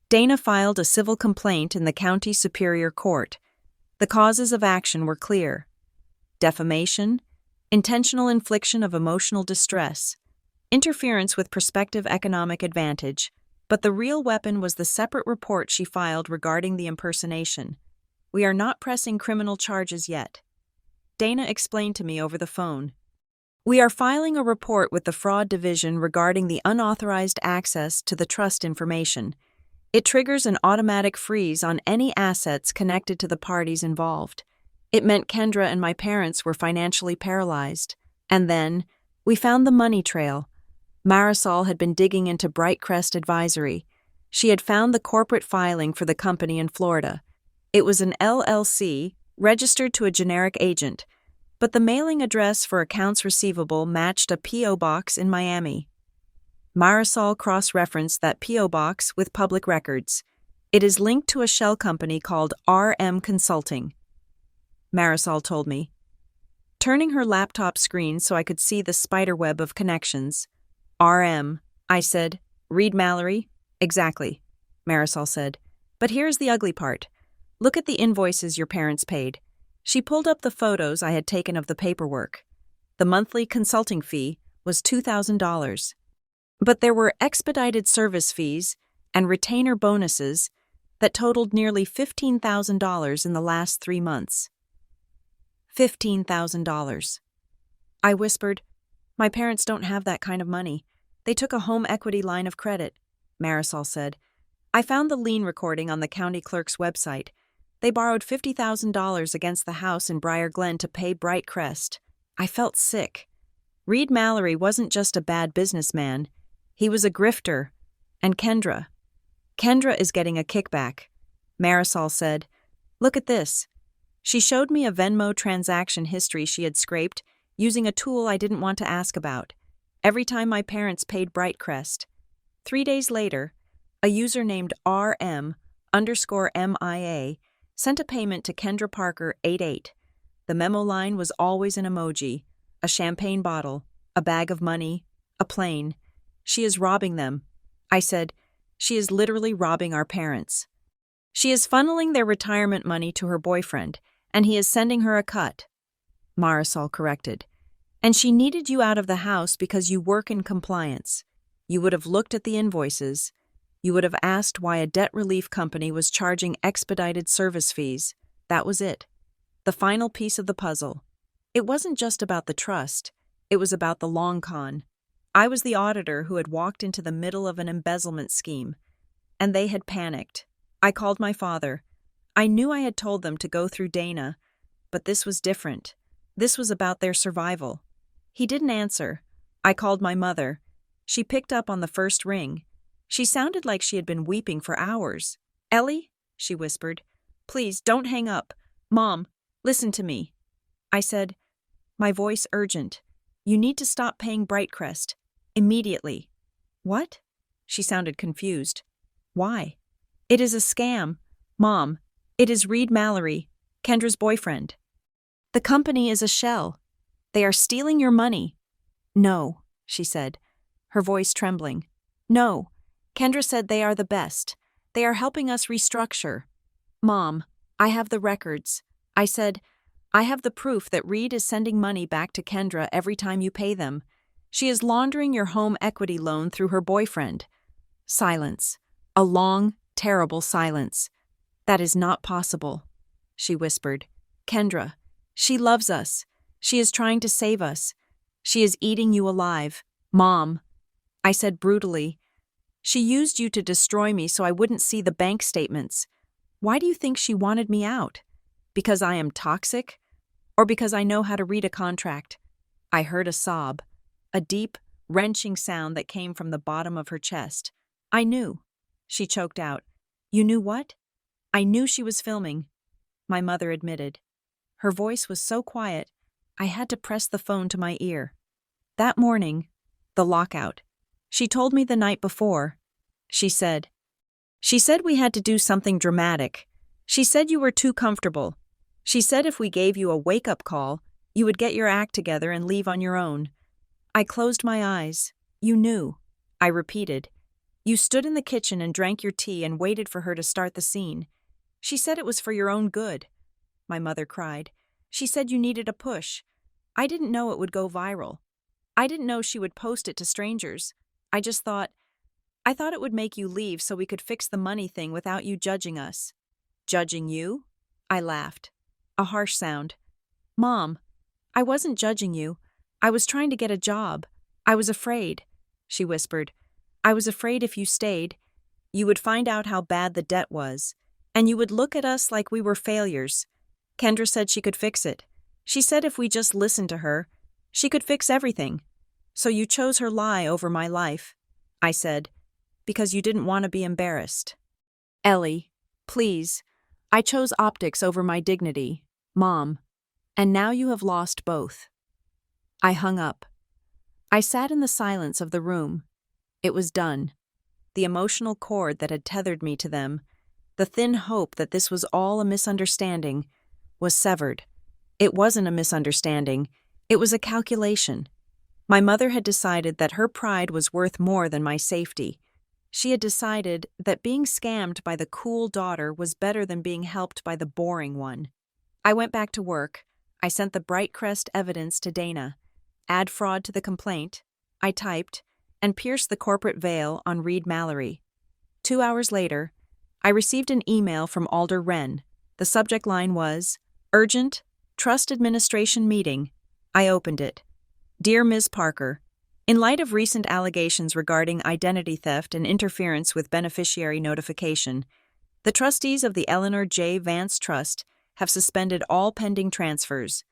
Dana filed a civil complaint in the County Superior Court. The causes of action were clear. defamation, intentional infliction of emotional distress, interference with prospective economic advantage, but the real weapon was the separate report she filed regarding the impersonation. We are not pressing criminal charges yet. Dana explained to me over the phone. We are filing a report with the Fraud Division regarding the unauthorized access to the trust information. It triggers an automatic freeze on any assets connected to the parties involved. It meant Kendra and my parents were financially paralyzed. And then, we found the money trail. Marisol had been digging into Brightcrest Advisory. She had found the corporate filing for the company in Florida. It was an LLC, registered to a generic agent, but the mailing address for accounts receivable matched a P.O. box in Miami. Marisol cross-referenced that P.O. box with public records. It is linked to a shell company called RM Consulting. Marisol told me, turning her laptop screen so I could see the spiderweb of connections. RM, I said. Reed Mallory? Exactly, Marisol said. But here's the ugly part. Look at the invoices your parents paid. She pulled up the photos I had taken of the paperwork. The monthly consulting fee was $2,000. But there were expedited service fees and retainer bonuses that totaled nearly $15,000 in the last 3 months. $15,000. I whispered, my parents don't have that kind of money. They took a home equity line of credit, Marisol said. I found the lien recording on the county clerk's website. They borrowed $50,000 against the house in Briar Glen to pay Brightcrest. I felt sick. Reed Mallory wasn't just a bad businessman. He was a grifter. And Kendra. Kendra is getting a kickback, Marisol said. Look at this. She showed me a Venmo transaction history she had scraped using a tool I didn't want to ask about. Every time my parents paid Brightcrest. 3 days later, a user named RM_MIA sent a payment to Kendra Parker 88. The memo line was always an emoji, a champagne bottle, a bag of money, a plane. She is robbing them. I said, she is literally robbing our parents. She is funneling their retirement money to her boyfriend, and he is sending her a cut. Marisol corrected. And she needed you out of the house because you work in compliance. You would have looked at the invoices. You would have asked why a debt relief company was charging expedited service fees. That was it. The final piece of the puzzle. It wasn't just about the trust. It was about the long con. I was the auditor who had walked into the middle of an embezzlement scheme. And they had panicked. I called my father. I knew I had told them to go through Dana, but this was different. This was about their survival. He didn't answer. I called my mother. She picked up on the first ring. She sounded like she had been weeping for hours. Ellie, she whispered, please don't hang up. Mom, listen to me. I said, my voice urgent. You need to stop paying Brightcrest. Immediately. What? She sounded confused. Why? It is a scam. Mom, it is Reed Mallory, Kendra's boyfriend. The company is a shell. They are stealing your money. No, she said, her voice trembling. No. Kendra said they are the best. They are helping us restructure. Mom, I have the records. I said, I have the proof that Reed is sending money back to Kendra every time you pay them. She is laundering your home equity loan through her boyfriend. Silence. A long, terrible silence. That is not possible, she whispered. Kendra, she loves us. She is trying to save us. She is eating you alive. Mom, I said brutally. She used you to destroy me so I wouldn't see the bank statements. Why do you think she wanted me out? Because I am toxic? Or because I know how to read a contract? I heard a sob, a deep, wrenching sound that came from the bottom of her chest. I knew. She choked out. You knew what? I knew she was filming, my mother admitted. Her voice was so quiet, I had to press the phone to my ear. That morning, the lockout. She told me the night before. She said we had to do something dramatic. She said you were too comfortable. She said if we gave you a wake-up call, you would get your act together and leave on your own. I closed my eyes. You knew. I repeated. You stood in the kitchen and drank your tea and waited for her to start the scene. She said it was for your own good. My mother cried. She said you needed a push. I didn't know it would go viral. I didn't know she would post it to strangers. I thought it would make you leave so we could fix the money thing without you judging us." "Judging you?" I laughed. A harsh sound. "Mom, I wasn't judging you. I was trying to get a job. I was afraid," she whispered. "I was afraid if you stayed, you would find out how bad the debt was, and you would look at us like we were failures. Kendra said she could fix it. She said if we just listened to her, she could fix everything. So you chose her lie over my life," I said, "because you didn't want to be embarrassed." "Ellie, please. I chose optics over my dignity, Mom, and now you have lost both." I hung up. I sat in the silence of the room. It was done. The emotional cord that had tethered me to them, the thin hope that this was all a misunderstanding, was severed. It wasn't a misunderstanding. It was a calculation. My mother had decided that her pride was worth more than my safety. She had decided that being scammed by the cool daughter was better than being helped by the boring one. I went back to work. I sent the Bright Crest evidence to Dana. Add fraud to the complaint, I typed, and pierced the corporate veil on Reed Mallory. 2 hours later, I received an email from Alder Wren. The subject line was, "Urgent, Trust Administration Meeting." I opened it. "Dear Ms. Parker, in light of recent allegations regarding identity theft and interference with beneficiary notification, the trustees of the Eleanor J. Vance Trust have suspended all pending transfers.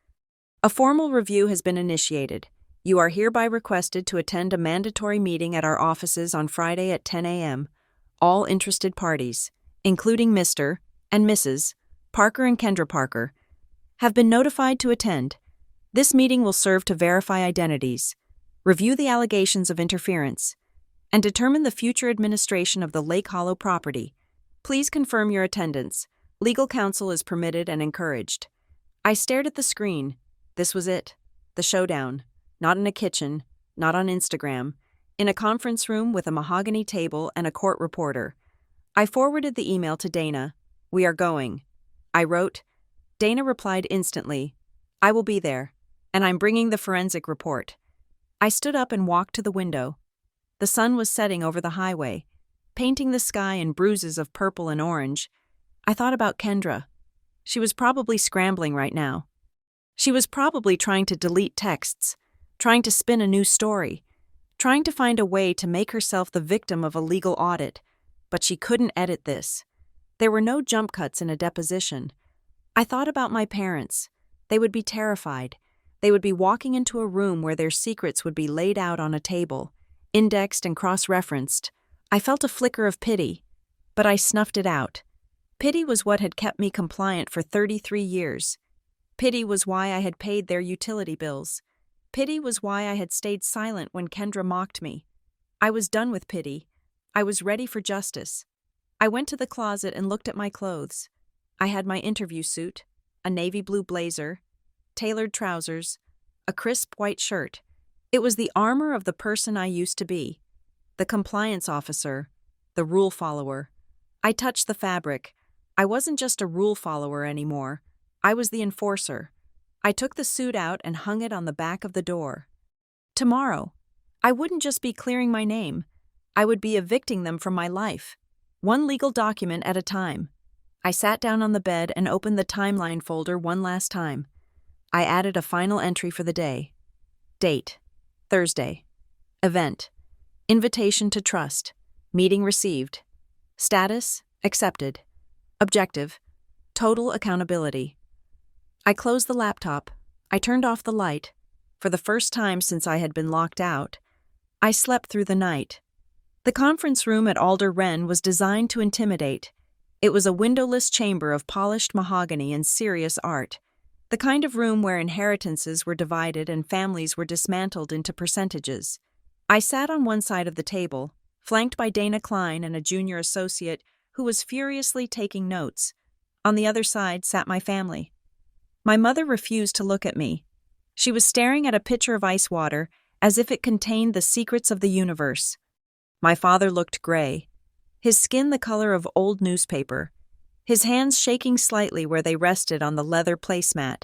A formal review has been initiated. You are hereby requested to attend a mandatory meeting at our offices on Friday at 10 a.m. All interested parties, including Mr. and Mrs. Parker and Kendra Parker, have been notified to attend. This meeting will serve to verify identities, review the allegations of interference, and determine the future administration of the Lake Hollow property. Please confirm your attendance. Legal counsel is permitted and encouraged." I stared at the screen. This was it. The showdown. Not in a kitchen, not on Instagram. In a conference room with a mahogany table and a court reporter. I forwarded the email to Dana. "We are going." I wrote. Dana replied instantly. "I will be there, and I'm bringing the forensic report." I stood up and walked to the window. The sun was setting over the highway, painting the sky in bruises of purple and orange. I thought about Kendra. She was probably scrambling right now. She was probably trying to delete texts, trying to spin a new story, trying to find a way to make herself the victim of a legal audit, but she couldn't edit this. There were no jump cuts in a deposition. I thought about my parents. They would be terrified. They would be walking into a room where their secrets would be laid out on a table, indexed and cross-referenced. I felt a flicker of pity, but I snuffed it out. Pity was what had kept me compliant for 33 years. Pity was why I had paid their utility bills. Pity was why I had stayed silent when Kendra mocked me. I was done with pity. I was ready for justice. I went to the closet and looked at my clothes. I had my interview suit, a navy blue blazer, tailored trousers, a crisp white shirt. It was the armor of the person I used to be. The compliance officer, the rule follower. I touched the fabric. I wasn't just a rule follower anymore. I was the enforcer. I took the suit out and hung it on the back of the door. Tomorrow, I wouldn't just be clearing my name. I would be evicting them from my life, one legal document at a time. I sat down on the bed and opened the timeline folder one last time. I added a final entry for the day. Date: Thursday. Event: invitation to trust. Meeting received. Status: accepted. Objective: total accountability. I closed the laptop. I turned off the light. For the first time since I had been locked out, I slept through the night. The conference room at Alder Wren was designed to intimidate. It was a windowless chamber of polished mahogany and serious art, the kind of room where inheritances were divided and families were dismantled into percentages. I sat on one side of the table, flanked by Dana Klein and a junior associate who was furiously taking notes. On the other side sat my family. My mother refused to look at me. She was staring at a pitcher of ice water as if it contained the secrets of the universe. My father looked gray, his skin the color of old newspaper, his hands shaking slightly where they rested on the leather placemat.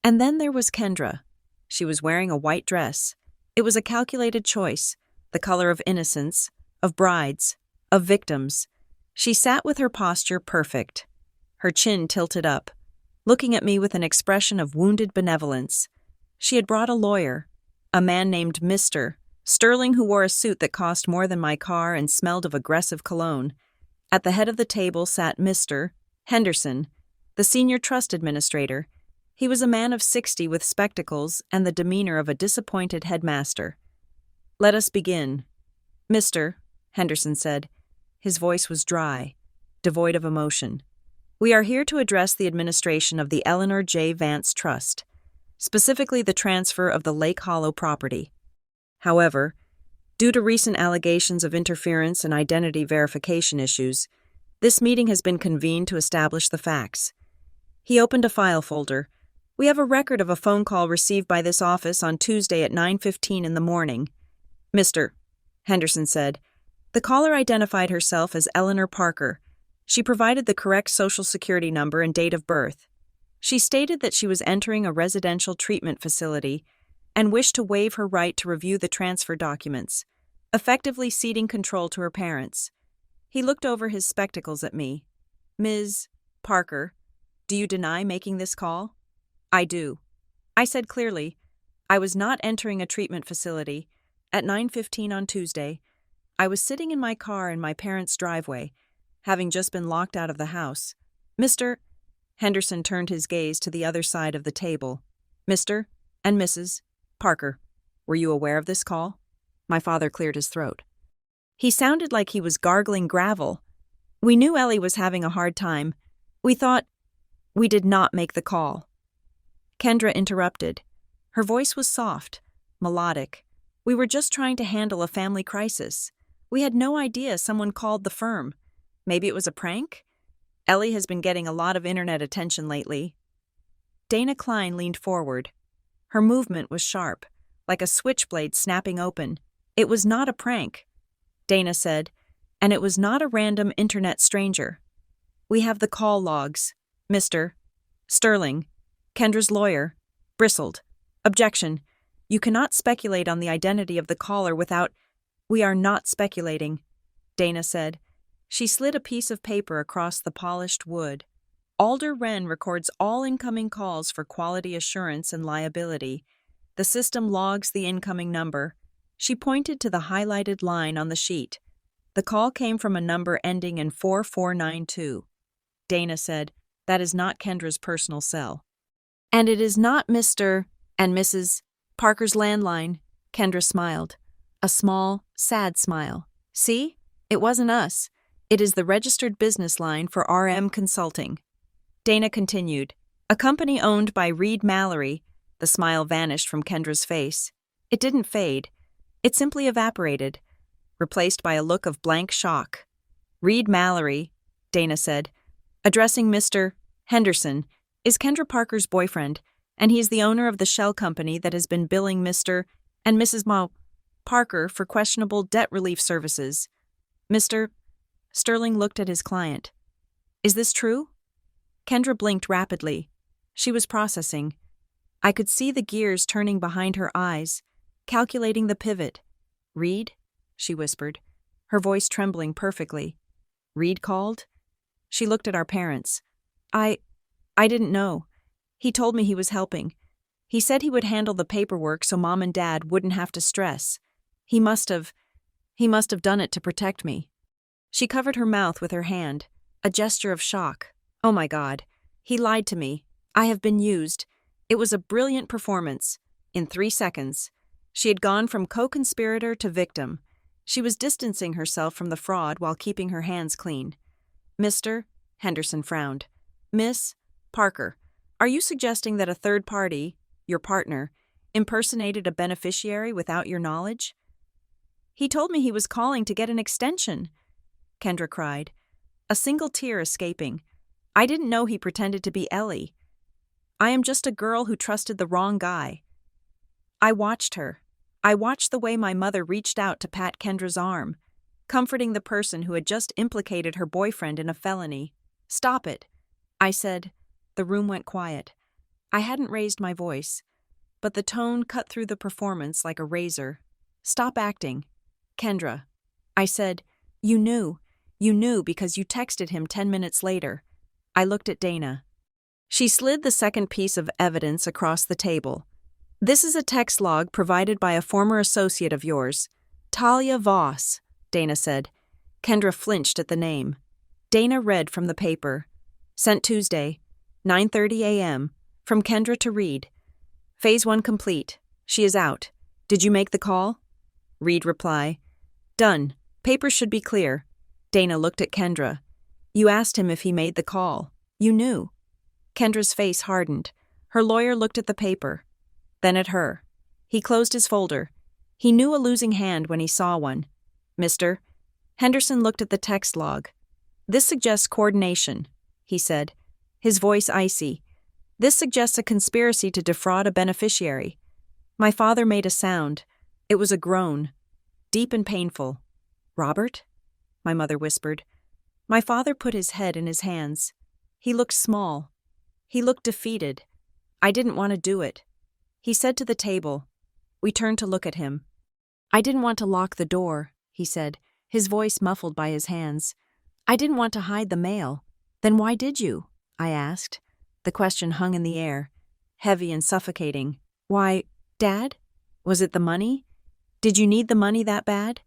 And then there was Kendra. She was wearing a white dress. It was a calculated choice, the color of innocence, of brides, of victims. She sat with her posture perfect, her chin tilted up, looking at me with an expression of wounded benevolence. She had brought a lawyer, a man named Mr. Sterling, who wore a suit that cost more than my car and smelled of aggressive cologne. At the head of the table sat Mr. Henderson, the senior trust administrator. He was a man of 60 with spectacles and the demeanor of a disappointed headmaster. "Let us begin." "Mr." Henderson said. His voice was dry, devoid of emotion. "We are here to address the administration of the Eleanor J. Vance Trust, specifically the transfer of the Lake Hollow property. However, due to recent allegations of interference and identity verification issues, this meeting has been convened to establish the facts." He opened a file folder. "We have a record of a phone call received by this office on Tuesday at 9:15 in the morning." "Mr." Henderson said. The caller identified herself as Eleanor Parker. She provided the correct Social Security number and date of birth. She stated that she was entering a residential treatment facility and wished to waive her right to review the transfer documents, effectively ceding control to her parents. He looked over his spectacles at me. "Ms. Parker, do you deny making this call?" "I do." I said clearly, "I was not entering a treatment facility. At 9:15 on Tuesday, I was sitting in my car in my parents' driveway, having just been locked out of the house." "Mr." Henderson turned his gaze to the other side of the table. "Mr. and Mrs. Parker, were you aware of this call?" My father cleared his throat. He sounded like he was gargling gravel. "We knew Ellie was having a hard time. We thought—" "We did not make the call." Kendra interrupted. Her voice was soft, melodic. "We were just trying to handle a family crisis. We had no idea someone called the firm. Maybe it was a prank? Ellie has been getting a lot of internet attention lately." Dana Klein leaned forward. Her movement was sharp, like a switchblade snapping open. "It was not a prank," Dana said, "and it was not a random internet stranger. We have the call logs." Mr. Sterling, Kendra's lawyer, bristled. "Objection. You cannot speculate on the identity of the caller without—" "We are not speculating," Dana said. She slid a piece of paper across the polished wood. "Alder Wren records all incoming calls for quality assurance and liability. The system logs the incoming number." She pointed to the highlighted line on the sheet. "The call came from a number ending in 4492. Dana said, "That is not Kendra's personal cell." "And it is not Mr. and Mrs. Parker's landline," Kendra smiled. A small, sad smile. "See? It wasn't us. It is the registered business line for RM Consulting." Dana continued. "A company owned by Reed Mallory." The smile vanished from Kendra's face. It didn't fade. It simply evaporated, replaced by a look of blank shock. "Reed Mallory," Dana said, addressing Mr. Henderson, "is Kendra Parker's boyfriend, and he is the owner of the shell company that has been billing Mr. and Mrs. Parker for questionable debt relief services." Mr. Sterling looked at his client. "Is this true?" Kendra blinked rapidly. She was processing. I could see the gears turning behind her eyes, calculating the pivot. "Reed?" she whispered, her voice trembling perfectly. "Reed called?" She looked at our parents. I didn't know. He told me he was helping. He said he would handle the paperwork so Mom and Dad wouldn't have to stress. He must have done it to protect me." She covered her mouth with her hand, a gesture of shock. "Oh my God. He lied to me. I have been used. It was a brilliant performance. In 3 seconds. She had gone from co-conspirator to victim. She was distancing herself from the fraud while keeping her hands clean." "Mr. Henderson frowned. "Miss Parker, are you suggesting that a third party, your partner, impersonated a beneficiary without your knowledge?" "He told me he was calling to get an extension," Kendra cried, a single tear escaping. "I didn't know he pretended to be Ellie. I am just a girl who trusted the wrong guy." I watched her. I watched the way my mother reached out to pat Kendra's arm, comforting the person who had just implicated her boyfriend in a felony. "Stop it," I said. The room went quiet. I hadn't raised my voice, but the tone cut through the performance like a razor. Stop acting. Kendra. I said, You knew. You knew because you texted him 10 minutes later. I looked at Dana. She slid the second piece of evidence across the table. This is a text log provided by a former associate of yours. Talia Voss, Dana said. Kendra flinched at the name. Dana read from the paper. Sent Tuesday, 9:30 a.m., from Kendra to Reed. Phase 1 complete. She is out. Did you make the call? Reed reply. Done. Papers should be clear. Dana looked at Kendra. You asked him if he made the call. You knew. Kendra's face hardened. Her lawyer looked at the paper. Then at her. He closed his folder. He knew a losing hand when he saw one. Mr. Henderson looked at the text log. This suggests coordination, he said, his voice icy. This suggests a conspiracy to defraud a beneficiary. My father made a sound. It was a groan, deep and painful. Robert? My mother whispered. My father put his head in his hands. He looked small. He looked defeated. I didn't want to do it. He said to the table. We turned to look at him. I didn't want to lock the door, he said, his voice muffled by his hands. I didn't want to hide the mail. Then why did you? I asked. The question hung in the air, heavy and suffocating. Why, Dad? Was it the money? Did you need the money that bad?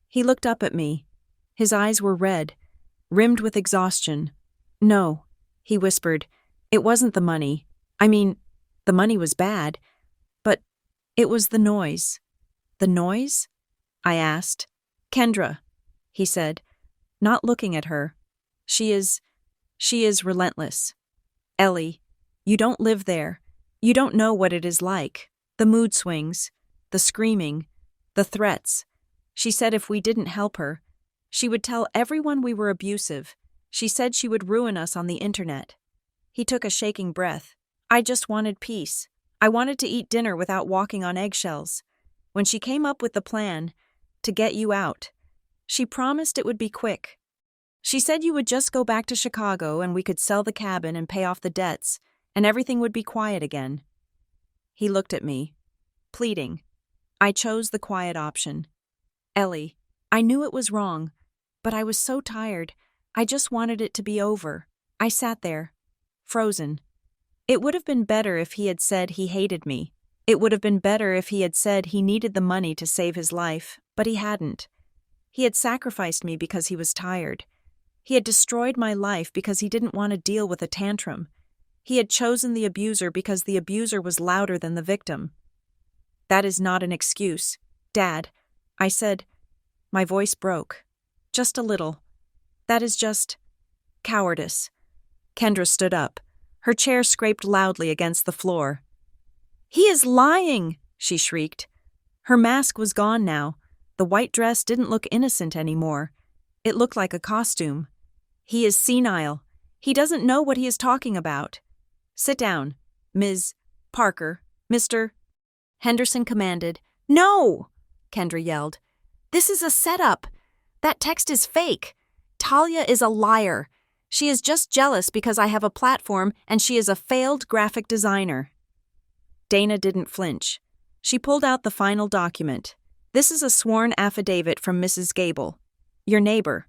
He looked up at me. His eyes were red, rimmed with exhaustion. No, he whispered. It wasn't the money. I mean, the money was bad, but it was the noise. The noise? I asked. Kendra, he said, not looking at her. She is relentless. Ellie, you don't live there. You don't know what it is like. The mood swings, the screaming, the threats. She said if we didn't help her, she would tell everyone we were abusive. She said she would ruin us on the internet. He took a shaking breath. I just wanted peace. I wanted to eat dinner without walking on eggshells. When she came up with the plan to get you out, she promised it would be quick. She said you would just go back to Chicago and we could sell the cabin and pay off the debts, and everything would be quiet again. He looked at me, pleading. I chose the quiet option. Ellie, I knew it was wrong, but I was so tired. I just wanted it to be over. I sat there, frozen. It would have been better if he had said he hated me. It would have been better if he had said he needed the money to save his life, but he hadn't. He had sacrificed me because he was tired. He had destroyed my life because he didn't want to deal with a tantrum. He had chosen the abuser because the abuser was louder than the victim. That is not an excuse. Dad, I said. My voice broke. Just a little. That is just cowardice. Kendra stood up. Her chair scraped loudly against the floor. He is lying, she shrieked. Her mask was gone now. The white dress didn't look innocent anymore. It looked like a costume. He is senile. He doesn't know what he is talking about. Sit down, Ms. Parker. Mr. Henderson commanded. No! Kendra yelled. This is a setup. That text is fake. Talia is a liar. She is just jealous because I have a platform and she is a failed graphic designer. Dana didn't flinch. She pulled out the final document. This is a sworn affidavit from Mrs. Gable, your neighbor,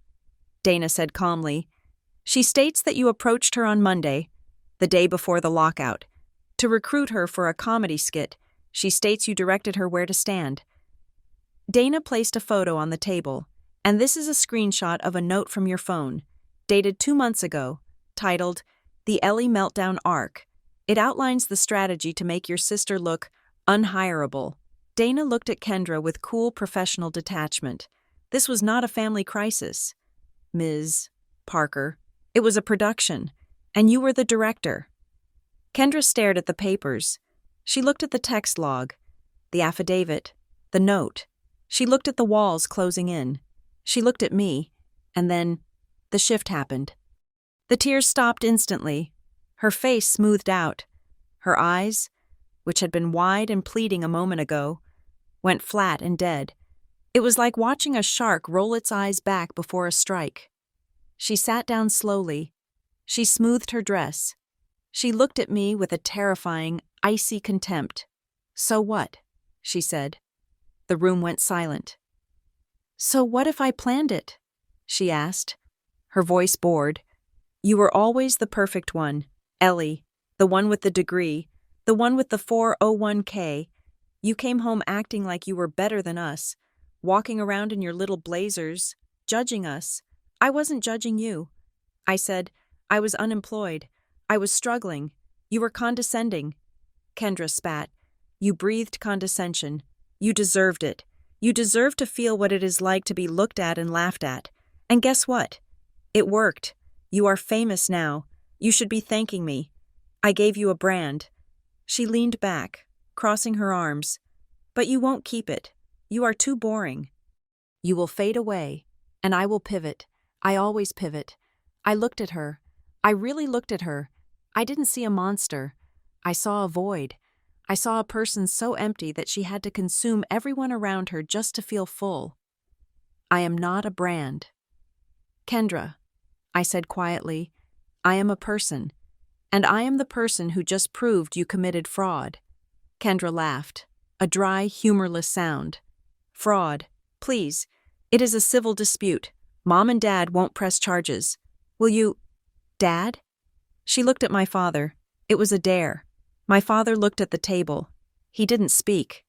Dana said calmly. She states that you approached her on Monday, the day before the lockout, to recruit her for a comedy skit. She states you directed her where to stand. Dana placed a photo on the table, and this is a screenshot of a note from your phone, dated 2 months ago, titled, The Ellie Meltdown Arc. It outlines the strategy to make your sister look unhireable. Dana looked at Kendra with cool professional detachment. This was not a family crisis, Ms. Parker. It was a production, and you were the director. Kendra stared at the papers. She looked at the text log, the affidavit, the note. She looked at the walls closing in. She looked at me, and then the shift happened. The tears stopped instantly. Her face smoothed out. Her eyes, which had been wide and pleading a moment ago, went flat and dead. It was like watching a shark roll its eyes back before a strike. She sat down slowly. She smoothed her dress. She looked at me with a terrifying, icy contempt. "So what?" she said. The room went silent. "So what if I planned it?" she asked, her voice bored. "You were always the perfect one, Ellie, the one with the degree, the one with the 401k. You came home acting like you were better than us, walking around in your little blazers, judging us. I wasn't judging you. I said, I was unemployed. I was struggling. You were condescending." Kendra spat. "You breathed condescension. You deserved it. You deserve to feel what it is like to be looked at and laughed at. And guess what? It worked. You are famous now. You should be thanking me. I gave you a brand." She leaned back, crossing her arms. "But you won't keep it. You are too boring. You will fade away, and I will pivot. I always pivot." I looked at her. I really looked at her. I didn't see a monster. I saw a void. I saw a person so empty that she had to consume everyone around her just to feel full. "I am not a brand." "Kendra," I said quietly, "I am a person. And I am the person who just proved you committed fraud." Kendra laughed, a dry, humorless sound. "Fraud. Please. It is a civil dispute. Mom and Dad won't press charges. Will you—" "Dad?" She looked at my father. It was a dare. My father looked at the table. He didn't speak.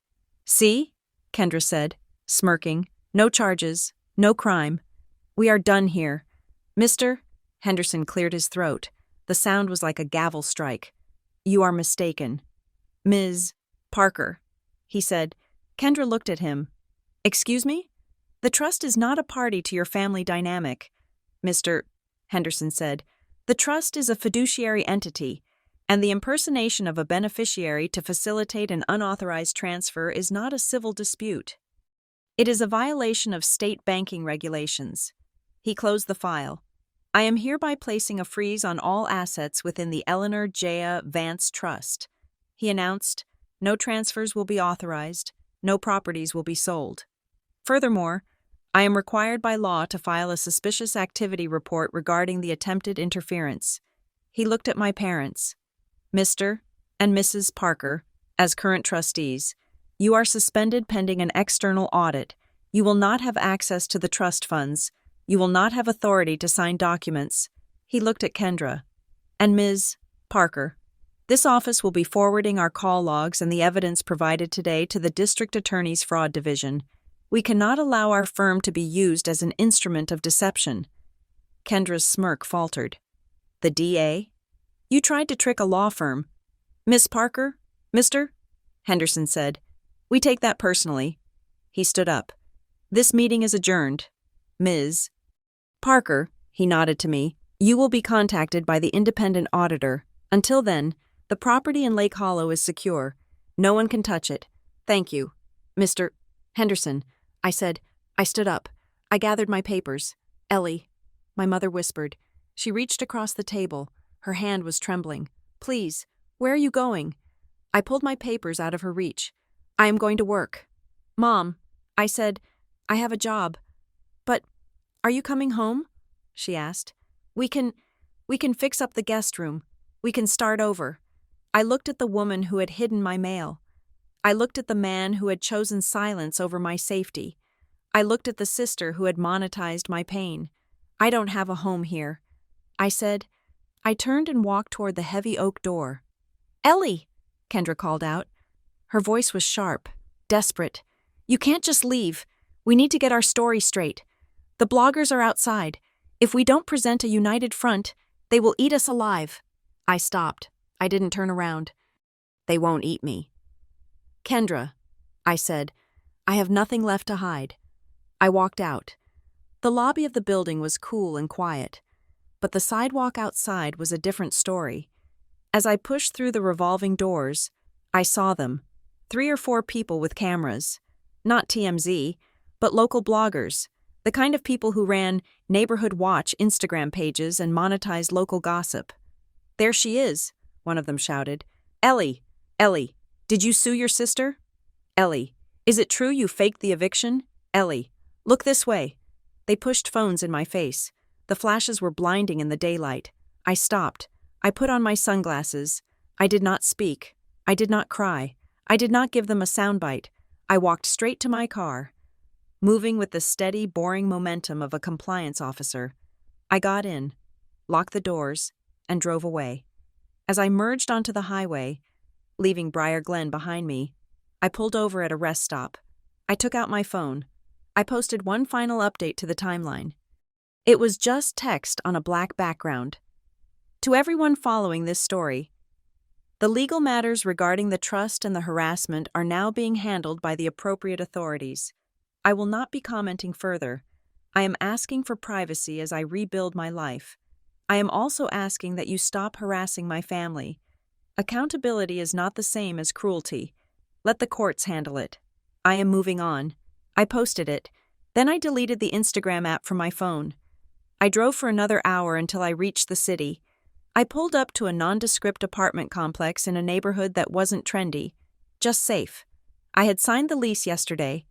"See?" Kendra said, smirking. "No charges. No crime. We are done here. Mr. Henderson cleared his throat. The sound was like a gavel strike. "You are mistaken." "Ms. Parker," he said. Kendra looked at him. "Excuse me? The trust is not a party to your family dynamic." "Mr. Henderson said, "The trust is a fiduciary entity, and the impersonation of a beneficiary to facilitate an unauthorized transfer is not a civil dispute. It is a violation of state banking regulations." He closed the file. "I am hereby placing a freeze on all assets within the Eleanor J. Vance Trust." He announced, "No transfers will be authorized, no properties will be sold. Furthermore, I am required by law to file a suspicious activity report regarding the attempted interference." He looked at my parents. "Mr. and Mrs. Parker, as current trustees, you are suspended pending an external audit. You will not have access to the trust funds. You will not have authority to sign documents." He looked at Kendra. "And Ms. Parker, this office will be forwarding our call logs and the evidence provided today to the District Attorney's Fraud Division. We cannot allow our firm to be used as an instrument of deception." Kendra's smirk faltered. "The DA? You tried to trick a law firm." "Miss Parker? Mr. Henderson said, "We take that personally." He stood up. "This meeting is adjourned. Ms. Parker," he nodded to me, "you will be contacted by the independent auditor. Until then, the property in Lake Hollow is secure. No one can touch it. Thank you." "Mr. Henderson," I said. I stood up. I gathered my papers. "Ellie," my mother whispered. She reached across the table. Her hand was trembling. "Please, where are you going?" I pulled my papers out of her reach. "I am going to work." "Mom," I said, "I have a job." "But are you coming home?" she asked. We can fix up the guest room. We can start over." I looked at the woman who had hidden my mail. I looked at the man who had chosen silence over my safety. I looked at the sister who had monetized my pain. "I don't have a home here," I said. I turned and walked toward the heavy oak door. "Ellie!" Kendra called out. Her voice was sharp, desperate. "You can't just leave. We need to get our story straight. The bloggers are outside. If we don't present a united front, they will eat us alive." I stopped. I didn't turn around. "They won't eat me." "Kendra," I said, "I have nothing left to hide." I walked out. The lobby of the building was cool and quiet, but the sidewalk outside was a different story. As I pushed through the revolving doors, I saw them, 3 or 4 people with cameras. Not TMZ, but local bloggers, the kind of people who ran Neighborhood Watch Instagram pages and monetized local gossip. "There she is," one of them shouted. Ellie, did you sue your sister?" "Ellie, is it true you faked the eviction?" "Ellie, look this way." They pushed phones in my face. The flashes were blinding in the daylight. I stopped. I put on my sunglasses. I did not speak. I did not cry. I did not give them a soundbite. I walked straight to my car, moving with the steady, boring momentum of a compliance officer. I got in, locked the doors, and drove away. As I merged onto the highway, leaving Briar Glen behind me, I pulled over at a rest stop. I took out my phone. I posted one final update to the timeline. It was just text on a black background. To everyone following this story, the legal matters regarding the trust and the harassment are now being handled by the appropriate authorities. I will not be commenting further. I am asking for privacy as I rebuild my life. I am also asking that you stop harassing my family. Accountability is not the same as cruelty. Let the courts handle it. I am moving on. I posted it. Then I deleted the Instagram app from my phone. I drove for another hour until I reached the city. I pulled up to a nondescript apartment complex in a neighborhood that wasn't trendy, just safe. I had signed the lease yesterday.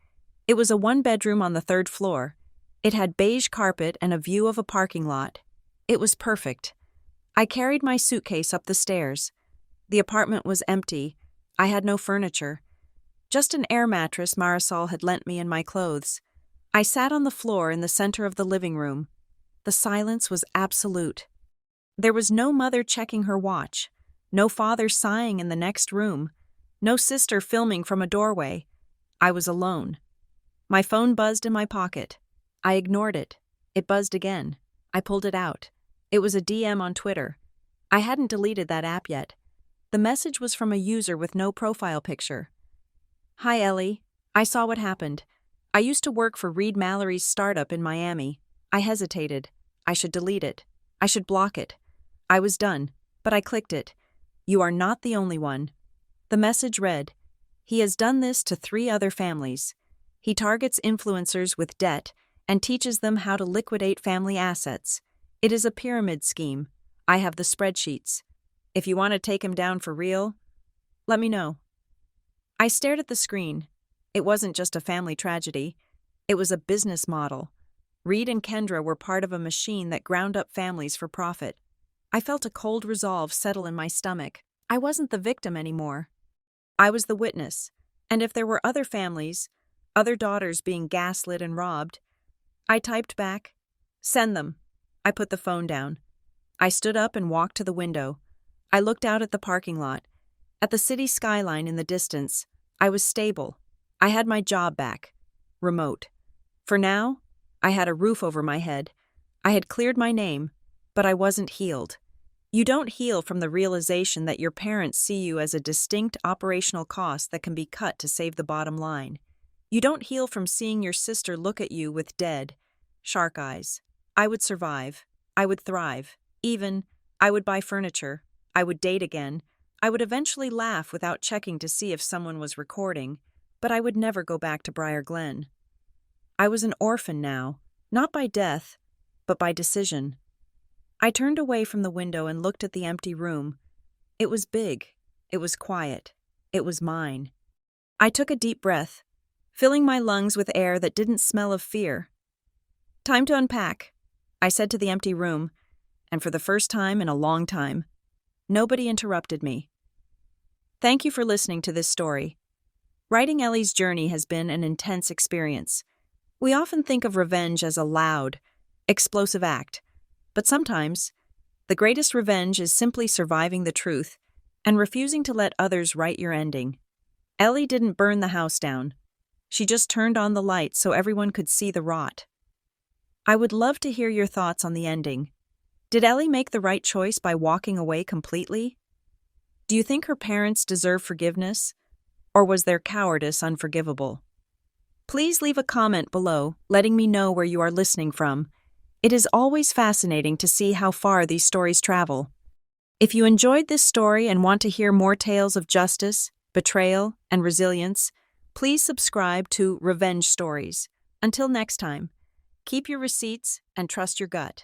It was a one-bedroom on the 3rd floor. It had beige carpet and a view of a parking lot. It was perfect. I carried my suitcase up the stairs. The apartment was empty. I had no furniture. Just an air mattress Marisol had lent me and my clothes. I sat on the floor in the center of the living room. The silence was absolute. There was no mother checking her watch, no father sighing in the next room, no sister filming from a doorway. I was alone. My phone buzzed in my pocket. I ignored it. It buzzed again. I pulled it out. It was a DM on Twitter. I hadn't deleted that app yet. The message was from a user with no profile picture. Hi, Ellie. I saw what happened. I used to work for Reed Mallory's startup in Miami. I hesitated. I should delete it. I should block it. I was done, but I clicked it. You are not the only one. The message read, he has done this to 3 other families. He targets influencers with debt and teaches them how to liquidate family assets. It is a pyramid scheme. I have the spreadsheets. If you want to take him down for real, let me know. I stared at the screen. It wasn't just a family tragedy. It was a business model. Reed and Kendra were part of a machine that ground up families for profit. I felt a cold resolve settle in my stomach. I wasn't the victim anymore. I was the witness, and if there were other families, other daughters being gaslit and robbed, I typed back, send them. I put the phone down. I stood up and walked to the window. I looked out at the parking lot. At the city skyline in the distance, I was stable. I had my job back. Remote. For now, I had a roof over my head. I had cleared my name, but I wasn't healed. You don't heal from the realization that your parents see you as a distinct operational cost that can be cut to save the bottom line. You don't heal from seeing your sister look at you with dead, shark eyes. I would survive. I would thrive. Even, I would buy furniture. I would date again. I would eventually laugh without checking to see if someone was recording, but I would never go back to Briar Glen. I was an orphan now, not by death, but by decision. I turned away from the window and looked at the empty room. It was big. It was quiet. It was mine. I took a deep breath, filling my lungs with air that didn't smell of fear. Time to unpack, I said to the empty room, and for the first time in a long time, nobody interrupted me. Thank you for listening to this story. Writing Ellie's journey has been an intense experience. We often think of revenge as a loud, explosive act, but sometimes, the greatest revenge is simply surviving the truth and refusing to let others write your ending. Ellie didn't burn the house down. She just turned on the lights so everyone could see the rot. I would love to hear your thoughts on the ending. Did Ellie make the right choice by walking away completely? Do you think her parents deserve forgiveness, or was their cowardice unforgivable? Please leave a comment below, letting me know where you are listening from. It is always fascinating to see how far these stories travel. If you enjoyed this story and want to hear more tales of justice, betrayal, and resilience, please subscribe to Revenge Stories. Until next time, keep your receipts and trust your gut.